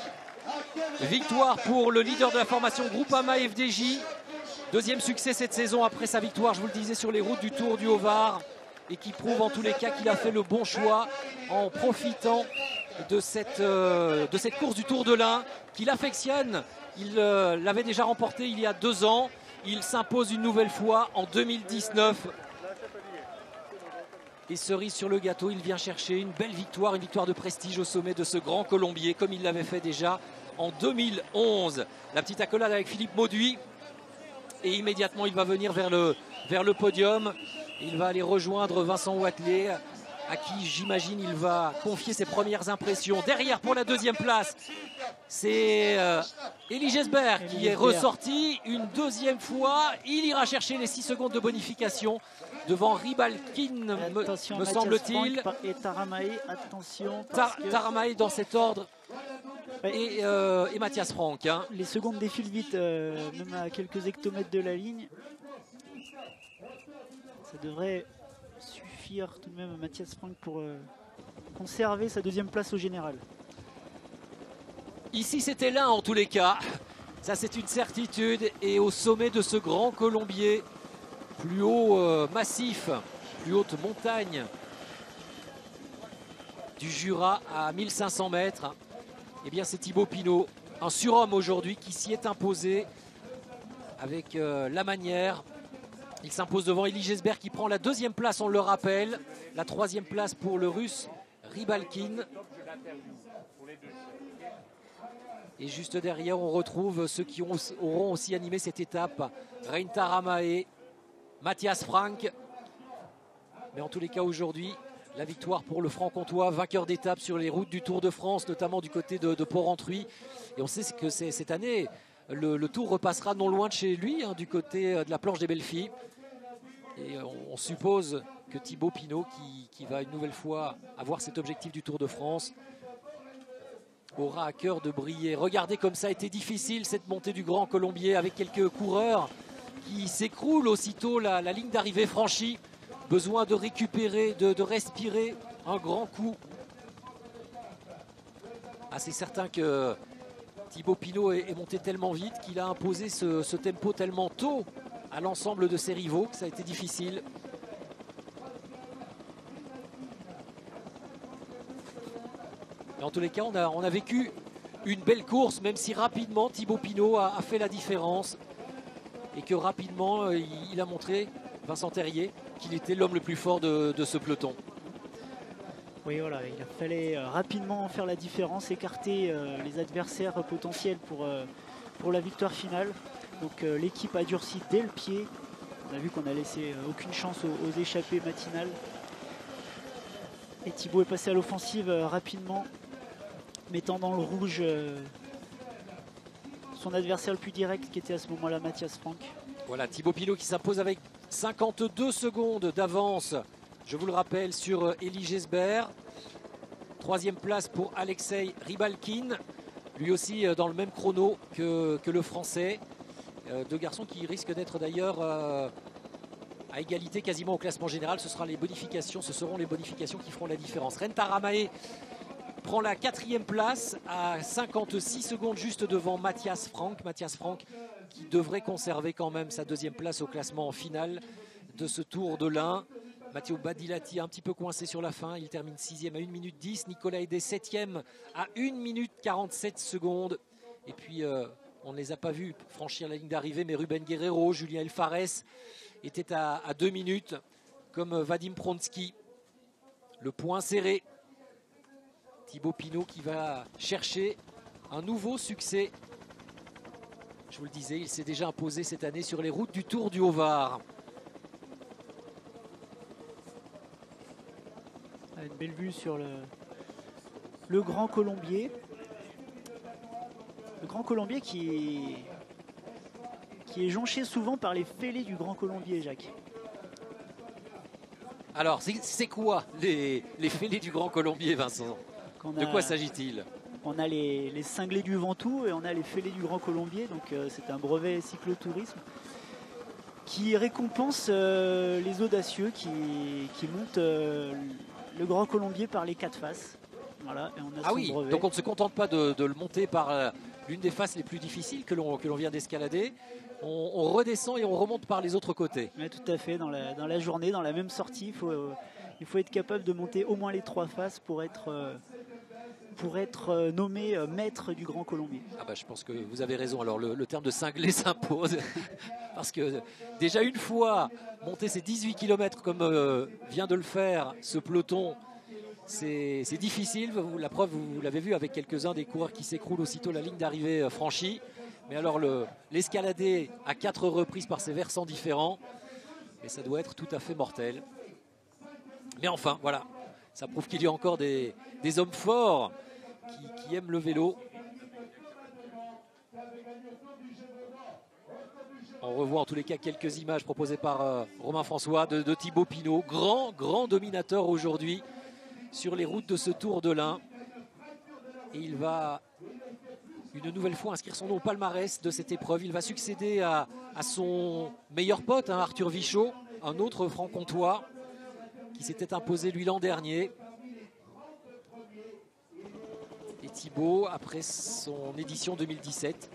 Victoire pour le leader de la formation Groupama FDJ. Deuxième succès cette saison après sa victoire, je vous le disais, sur les routes du Tour du Haut-Var. Et qui prouve en tous les cas qu'il a fait le bon choix en profitant de cette course du Tour de l'Ain qu'il affectionne. Il l'avait déjà remporté il y a 2 ans. Il s'impose une nouvelle fois en 2019. Et cerise sur le gâteau, il vient chercher une belle victoire, une victoire de prestige au sommet de ce Grand Colombier, comme il l'avait fait déjà en 2011. La petite accolade avec Philippe Mauduit. Et immédiatement, il va venir vers le podium. Il va aller rejoindre Vincent Wathelet, à qui j'imagine il va confier ses premières impressions. Derrière, pour la 2e place, c'est Elie Jesper qui est ressorti une 2e fois. Il ira chercher les 6 secondes de bonification devant Rybelkin, me semble-t-il. Et Taramae, attention. Taramae dans cet ordre. Et Mathias Frank. Hein. Les secondes défilent vite, même à quelques hectomètres de la ligne. Ça devrait suffire tout de même à Mathias Frank pour conserver sa 2e place au général. Ici c'était l'un en tous les cas, ça c'est une certitude. Et au sommet de ce Grand Colombier, plus haut massif, plus haute montagne du Jura à 1500 mètres, eh bien c'est Thibaut Pinot, un surhomme aujourd'hui, qui s'y est imposé avec la manière. Il s'impose devant Elie Jesper qui prend la 2e place, on le rappelle. La 3e place pour le Russe Rybelkin. Et juste derrière, on retrouve ceux qui auront aussi animé cette étape. Rein Taramae, Mathias Frank. Mais en tous les cas aujourd'hui, la victoire pour le franc-comtois, vainqueur d'étape sur les routes du Tour de France, notamment du côté de Port-Rentruy. Et on sait que cette année, le Tour repassera non loin de chez lui, hein, du côté de la planche des Belles-Filles. Et on suppose que Thibaut Pinot, qui va une nouvelle fois avoir cet objectif du Tour de France, aura à cœur de briller. Regardez comme ça a été difficile cette montée du Grand Colombier, avec quelques coureurs qui s'écroulent aussitôt la ligne d'arrivée franchie. Besoin de récupérer, de respirer un grand coup. Ah, c'est certain que Thibaut Pinot est monté tellement vite qu'il a imposé ce tempo tellement tôt à l'ensemble de ses rivaux que ça a été difficile. Mais en tous les cas, on a vécu une belle course, même si rapidement Thibaut Pinot a fait la différence et que rapidement il a montré, Vincent Terrier, qu'il était l'homme le plus fort de ce peloton. Oui, voilà, il fallait rapidement faire la différence, écarter les adversaires potentiels pour la victoire finale. Donc l'équipe a durci dès le pied. On a vu qu'on a laissé aucune chance aux échappées matinales. Et Thibaut est passé à l'offensive rapidement, mettant dans le rouge son adversaire le plus direct, qui était à ce moment-là Mathias Frank. Voilà, Thibaut Pinot qui s'impose avec 52 secondes d'avance, je vous le rappelle, sur Elie Jesper. 3e place pour Alexei Rybelkin. lui aussi dans le même chrono que le Français. Deux garçons qui risquent d'être d'ailleurs à égalité quasiment au classement général. Ce seront les bonifications qui feront la différence. Ren Taramae prend la 4e place à 56 secondes juste devant Matthias Frank. Matthias Frank qui devrait conserver quand même sa 2e place au classement final de ce Tour de l'Ain. Matteo Badilati un petit peu coincé sur la fin. Il termine 6e à 1 minute 10. Nicolas Hédé 7e à 1 minute 47 secondes. Et puis on ne les a pas vus franchir la ligne d'arrivée, mais Ruben Guerrero, Julien Elfares étaient à 2 minutes, comme Vadim Pronsky. Le point serré. Thibaut Pinot qui va chercher un nouveau succès. Je vous le disais, il s'est déjà imposé cette année sur les routes du Tour du Haut-Var. Une belle vue sur le Grand Colombier. Le Grand Colombier qui est jonché souvent par les fêlés du Grand Colombier, Jacques. Alors, c'est quoi les fêlés du Grand Colombier, Vincent? De quoi s'agit-il? On a les cinglés du Ventoux et on a les fêlés du Grand Colombier. Donc c'est un brevet cyclotourisme qui récompense les audacieux qui montent le Grand Colombier par les 4 faces. Voilà, et on a son brevet. Donc on ne se contente pas de le monter par l'une des faces les plus difficiles que l'on vient d'escalader. On redescend et on remonte par les autres côtés. Ouais, tout à fait, dans la journée, dans la même sortie, il faut être capable de monter au moins les 3 faces pour être nommé maître du Grand Colombier. Ah bah, je pense que vous avez raison. Alors le terme de cinglé s'impose parce que déjà une fois monter ces 18 km comme vient de le faire ce peloton, c'est difficile. La preuve, vous l'avez vu avec quelques-uns des coureurs qui s'écroulent aussitôt la ligne d'arrivée franchie. Mais alors l'escalader à 4 reprises par ces versants différents, et ça doit être tout à fait mortel. Mais enfin, voilà, ça prouve qu'il y a encore des hommes forts qui aiment le vélo. On revoit en tous les cas quelques images proposées par Romain François de Thibaut Pinot, grand dominateur aujourd'hui sur les routes de ce Tour de l'Ain. Et il va une nouvelle fois inscrire son nom au palmarès de cette épreuve. Il va succéder à son meilleur pote, Arthur Vichot, un autre franc-comtois qui s'était imposé lui l'an dernier. Et Thibaut, après son édition 2017,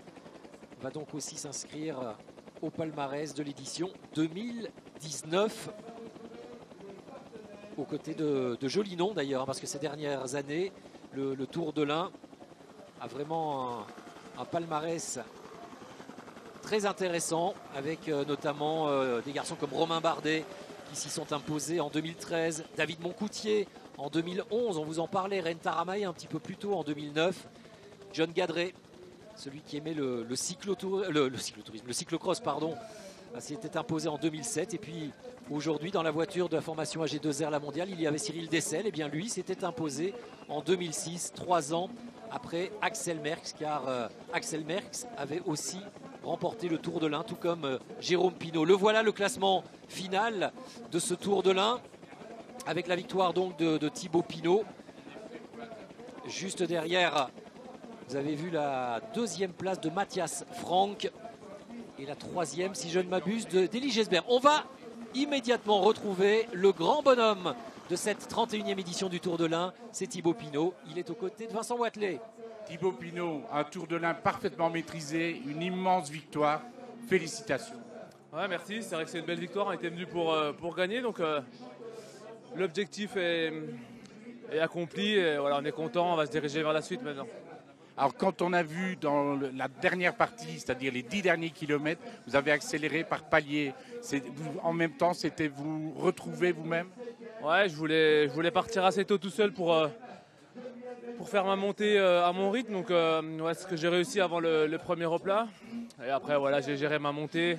va donc aussi s'inscrire au palmarès de l'édition 2019. Aux côtés de jolis noms d'ailleurs, parce que ces dernières années, le Tour de l'Ain a vraiment un palmarès très intéressant, avec notamment des garçons comme Romain Bardet qui s'y sont imposés en 2013, David Moncoutier en 2011, on vous en parlait, Ren Taramae un petit peu plus tôt en 2009, John Gadret, celui qui aimait le cyclocross, s'était imposé en 2007. Et puis aujourd'hui, dans la voiture de la formation AG2R La Mondiale, il y avait Cyril Dessel. Et bien lui s'était imposé en 2006, 3 ans après Axel Merckx, car Axel Merckx avait aussi remporté le Tour de l'Ain, tout comme Jérôme Pinot. Le voilà, le classement final de ce Tour de l'Ain, avec la victoire donc de Thibaut Pinot. Juste derrière, vous avez vu la 2e place de Matthias Frank et la 3e, si je ne m'abuse, d'Elie Gesbert. On va immédiatement retrouver le grand bonhomme de cette 31e édition du Tour de l'Ain, c'est Thibaut Pinot. Il est aux côtés de Vincent Wathelet. Thibaut Pinot, un Tour de l'Ain parfaitement maîtrisé, une immense victoire. Félicitations. Ouais, merci. C'est vrai que c'est une belle victoire. On était venu pour gagner. Donc l'objectif est accompli. Et voilà, on est content. On va se diriger vers la suite maintenant. Alors quand on a vu dans la dernière partie, c'est-à-dire les 10 derniers kilomètres, vous avez accéléré par palier. En même temps, c'était vous retrouver vous-même? Ouais, je voulais partir assez tôt tout seul pour faire ma montée à mon rythme. Donc ouais, c'est ce que j'ai réussi avant le premier replat. Et après voilà, j'ai géré ma montée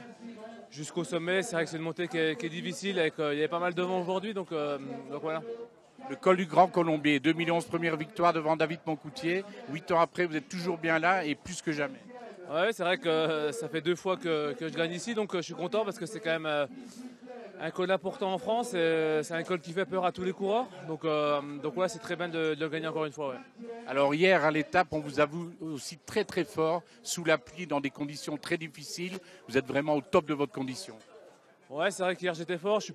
jusqu'au sommet. C'est vrai que c'est une montée qui est difficile, il y avait pas mal de vent aujourd'hui. Donc voilà. Le col du Grand Colombier, 2011, première victoire devant David Moncoutier. 8 ans après, vous êtes toujours bien là et plus que jamais. Ouais, c'est vrai que ça fait 2 fois que je gagne ici, donc je suis content parce que c'est quand même un col important en France. C'est un col qui fait peur à tous les coureurs. Donc ouais, c'est très bien de le gagner encore une fois. Ouais. Alors hier à l'étape, on vous a vu aussi très très fort, sous la pluie, dans des conditions très difficiles. Vous êtes vraiment au top de votre condition. Ouais, c'est vrai qu'hier j'étais fort. Je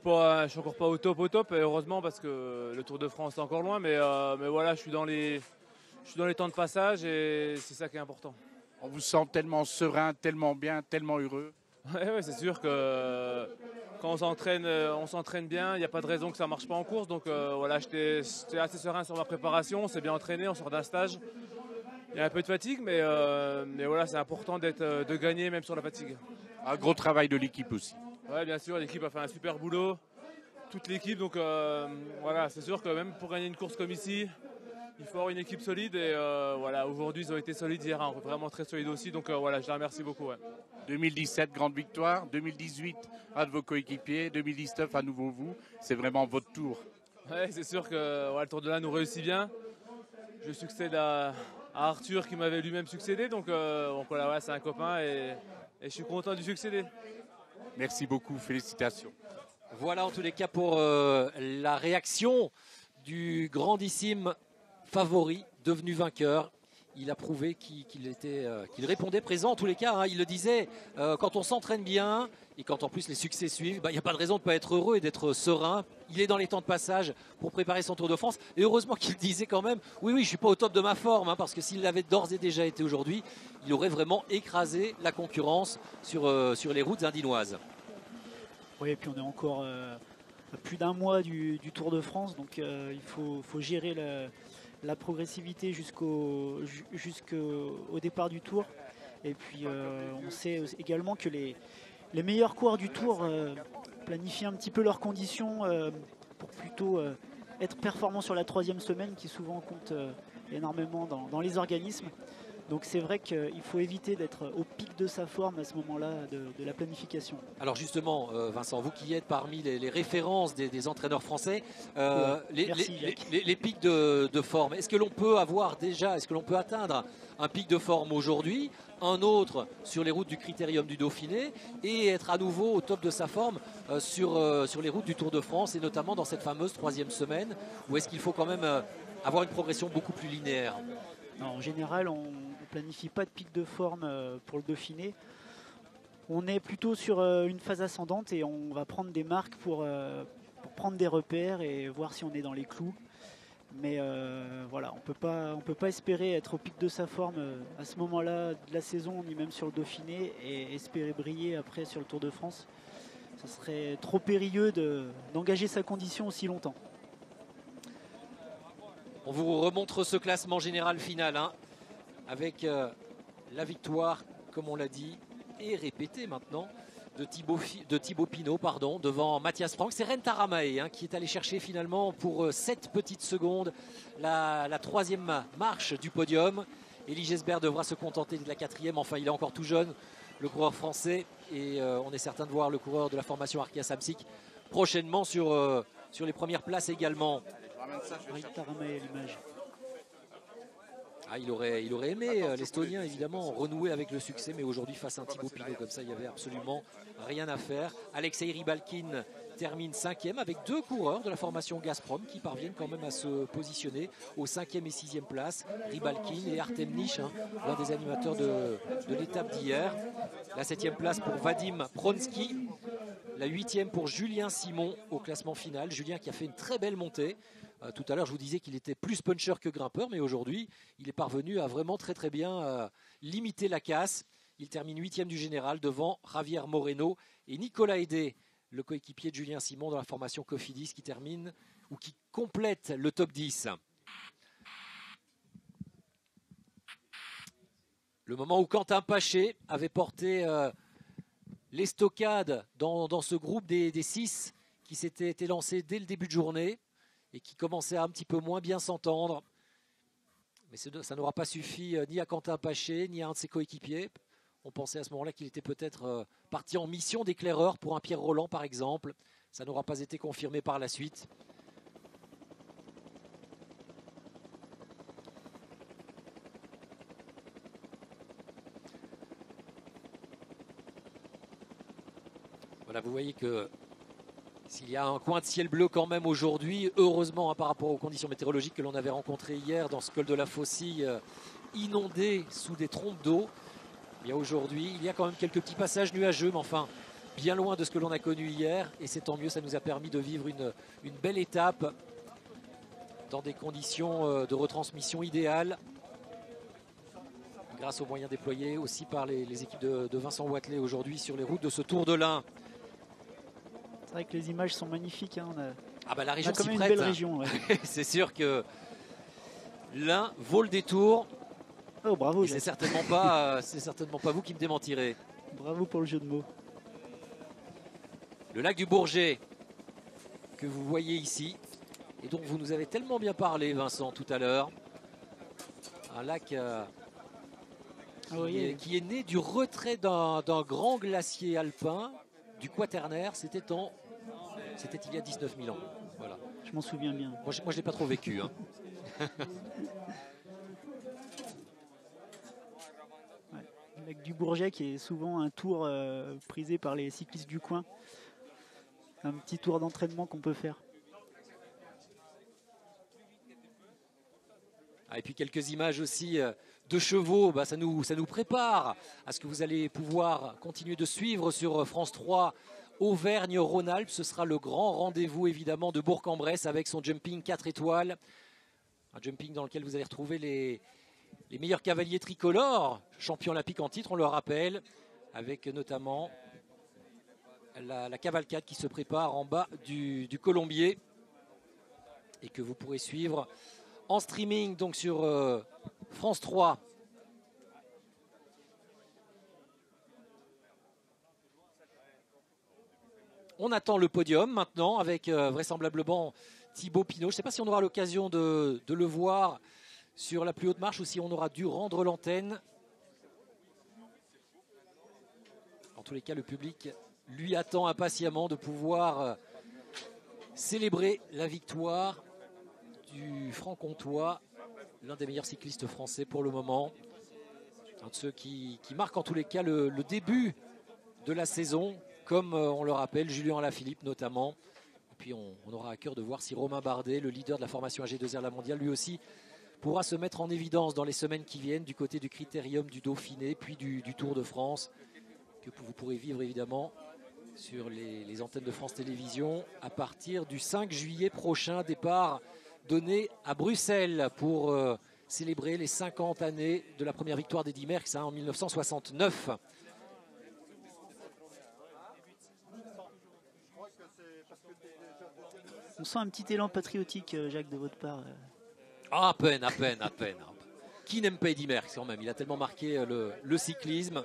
suis encore pas au top. Et heureusement parce que le Tour de France est encore loin. Mais voilà, je suis dans les temps de passage et c'est ça qui est important. On vous sent tellement serein, tellement bien, tellement heureux. Ouais, c'est sûr que quand on s'entraîne bien, il n'y a pas de raison que ça ne marche pas en course. Donc voilà, j'étais assez serein sur ma préparation, on s'est bien entraîné, on sort d'un stage. Il y a un peu de fatigue, mais voilà, c'est important de gagner même sur la fatigue. Un gros travail de l'équipe aussi. Oui, bien sûr, l'équipe a fait un super boulot, toute l'équipe. Donc voilà, c'est sûr que même pour gagner une course comme ici, il faut avoir une équipe solide. Et voilà, aujourd'hui, ils ont été solides hier, hein, vraiment très solides aussi. Donc voilà, je les remercie beaucoup. Ouais. 2017, grande victoire. 2018, un de vos coéquipiers. 2019, à nouveau vous. C'est vraiment votre tour. Ouais, c'est sûr que ouais, le Tour de l'Ain nous réussit bien. Je succède à Arthur qui m'avait lui-même succédé. Donc voilà, ouais, c'est un copain et je suis content de lui succéder. Merci beaucoup, félicitations. Voilà en tous les cas pour la réaction du grandissime favori devenu vainqueur. Il a prouvé qu'il répondait présent en tous les cas. Hein. Il le disait, quand on s'entraîne bien et quand en plus les succès suivent, il n'y a pas de raison de ne pas être heureux et d'être serein. Il est dans les temps de passage pour préparer son Tour de France. Et heureusement qu'il disait quand même, oui, je ne suis pas au top de ma forme, hein, parce que s'il l'avait d'ores et déjà été aujourd'hui, il aurait vraiment écrasé la concurrence sur les routes indinoises. Oui, et puis on est encore à plus d'un mois du Tour de France, donc il faut gérer la progressivité jusqu'au départ du Tour. Et puis on sait également que les meilleurs coureurs du Tour planifient un petit peu leurs conditions pour plutôt être performants sur la 3e semaine, qui souvent compte énormément dans les organismes. Donc c'est vrai qu'il faut éviter d'être au pic de sa forme à ce moment-là de la planification. Alors justement, Vincent, vous qui êtes parmi les références des entraîneurs français, les pics de forme, est-ce que l'on peut atteindre un pic de forme aujourd'hui, un autre sur les routes du Critérium du Dauphiné et être à nouveau au top de sa forme sur les routes du Tour de France et notamment dans cette fameuse 3e semaine, ou est-ce qu'il faut quand même avoir une progression beaucoup plus linéaire? Non, en général, on ne planifie pas de pic de forme pour le Dauphiné. On est plutôt sur une phase ascendante et on va prendre des marques pour prendre des repères et voir si on est dans les clous. Mais voilà, on peut pas espérer être au pic de sa forme à ce moment-là de la saison, ni même sur le Dauphiné, et espérer briller après sur le Tour de France. Ce serait trop périlleux d'engager sa condition aussi longtemps. On vous remontre ce classement général final, hein, avec la victoire, comme on l'a dit, et répétée maintenant, de Thibaut Pinot, devant Matthias Franck. C'est Ren Taramay, hein, qui est allé chercher finalement pour 7 petites secondes la 3e marche du podium. Elie Gesbert devra se contenter de la 4e. Enfin, il est encore tout jeune, le coureur français. Et on est certain de voir le coureur de la formation Arkea Samsic prochainement sur les premières places également. Taramay à l'image. Ah, il aurait aimé, l'Estonien évidemment, renouer avec le succès, mais aujourd'hui face à un Thibaut Pinot comme ça, il n'y avait absolument rien à faire. Alexei Rybalkin termine 5e avec 2 coureurs de la formation Gazprom qui parviennent quand même à se positionner aux 5e et 6e places. Rybalkin et Artem Nich, hein, l'un des animateurs de l'étape d'hier. La 7e place pour Vadim Pronsky. La 8e pour Julien Simon au classement final. Julien qui a fait une très belle montée. Tout à l'heure, je vous disais qu'il était plus puncher que grimpeur, mais aujourd'hui, il est parvenu à vraiment très bien limiter la casse. Il termine 8e du général devant Javier Moreno et Nicolas Hédé, le coéquipier de Julien Simon dans la formation Cofidis, qui termine ou qui complète le top 10. Le moment où Quentin Paché avait porté l'estocade dans ce groupe des 6 qui s'était été lancé dès le début de journée et qui commençait à un petit peu moins bien s'entendre. Mais ça n'aura pas suffi ni à Quentin Paché, ni à un de ses coéquipiers. On pensait à ce moment-là qu'il était peut-être parti en mission d'éclaireur pour un Pierre Roland, par exemple. Ça n'aura pas été confirmé par la suite. Voilà, vous voyez que S'il y a un coin de ciel bleu quand même aujourd'hui, heureusement par rapport aux conditions météorologiques que l'on avait rencontrées hier dans ce col de la Faucille, inondé sous des trompes d'eau. Bien aujourd'hui, il y a quand même quelques petits passages nuageux, mais enfin bien loin de ce que l'on a connu hier. Et c'est tant mieux, ça nous a permis de vivre une belle étape dans des conditions de retransmission idéales, grâce aux moyens déployés aussi par les équipes de Vincent Wathelet aujourd'hui sur les routes de ce Tour de l'Ain. C'est vrai que les images sont magnifiques. Hein. La région quand s'y même prête. une belle région. Ouais. C'est sûr que l'Ain vaut le détour. Oh, bravo. C'est certainement pas vous qui me démentirez. Bravo pour le jeu de mots. Le lac du Bourget que vous voyez ici et dont vous nous avez tellement bien parlé, Vincent, tout à l'heure. Un lac qui est né du retrait d'un grand glacier alpin du Quaternaire. C'était il y a 19 000 ans. Voilà. Je m'en souviens bien. Moi je ne l'ai pas trop vécu. Hein. Le lac du Bourget qui est souvent un tour prisé par les cyclistes du coin. Un petit tour d'entraînement qu'on peut faire. Et puis quelques images aussi de chevaux, ça nous prépare à ce que vous allez pouvoir continuer de suivre sur France 3 Auvergne-Rhône-Alpes. Ce sera le grand rendez-vous évidemment de Bourg-en-Bresse avec son jumping 4 étoiles. Un jumping dans lequel vous allez retrouver les meilleurs cavaliers tricolores, champions olympiques en titre, on le rappelle, avec notamment la cavalcade qui se prépare en bas du Colombier et que vous pourrez suivre en streaming donc sur France 3. On attend le podium maintenant avec vraisemblablement Thibaut Pinot. Je ne sais pas si on aura l'occasion de le voir sur la plus haute marche ou si on aura dû rendre l'antenne. En tous les cas, le public lui attend impatiemment de pouvoir célébrer la victoire du Franc-Comtois, l'un des meilleurs cyclistes français pour le moment. Un de ceux qui marquent en tous les cas le début de la saison, comme on le rappelle, Julien Alaphilippe notamment. Et puis on aura à cœur de voir si Romain Bardet, le leader de la formation AG2R La Mondiale, lui aussi pourra se mettre en évidence dans les semaines qui viennent du côté du Critérium du Dauphiné, puis du Tour de France, que vous pourrez vivre évidemment sur les antennes de France Télévisions à partir du 5 juillet prochain. Départ donné à Bruxelles pour célébrer les 50 années de la première victoire d'Eddy Merckx en 1969. On sent un petit élan patriotique, Jacques, de votre part. À peine. Qui n'aime pas Eddy Merckx quand même? Il a tellement marqué le cyclisme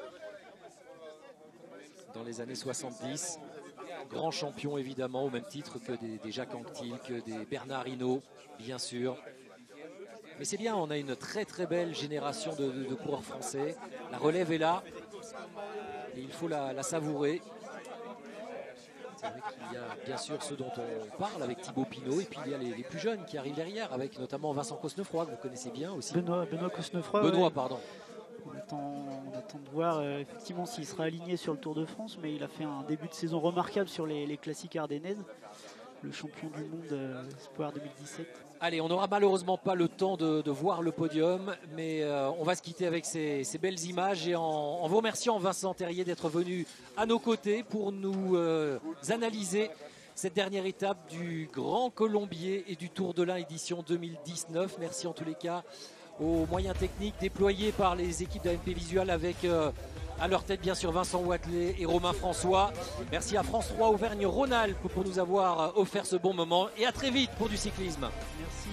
dans les années 70. Grand champion évidemment, au même titre que des Jacques Anquetil, que des Bernard Hinault, bien sûr. Mais c'est bien, on a une très très belle génération de coureurs français. La relève est là et il faut la savourer. C'est vrai qu'il y a bien sûr ceux dont on parle avec Thibaut Pinot, et puis il y a les plus jeunes qui arrivent derrière, avec notamment Vincent Cosnefroy, que vous connaissez bien aussi. Benoît Cosnefroy. Benoît, pardon. On attend de voir effectivement s'il sera aligné sur le Tour de France, mais il a fait un début de saison remarquable sur les classiques ardennaises. Le champion du monde Espoir 2017. Allez, on n'aura malheureusement pas le temps de voir le podium, mais on va se quitter avec ces belles images et en vous remerciant, Vincent Terrier, d'être venu à nos côtés pour nous analyser cette dernière étape du Grand Colombier et du Tour de l'Ain édition 2019. Merci en tous les cas aux moyens techniques déployés par les équipes d'AMP Visual avec à leur tête bien sûr Vincent Wathelet et Romain François. Merci à France 3 Auvergne-Rhône-Alpes pour nous avoir offert ce bon moment et à très vite pour du cyclisme. Merci.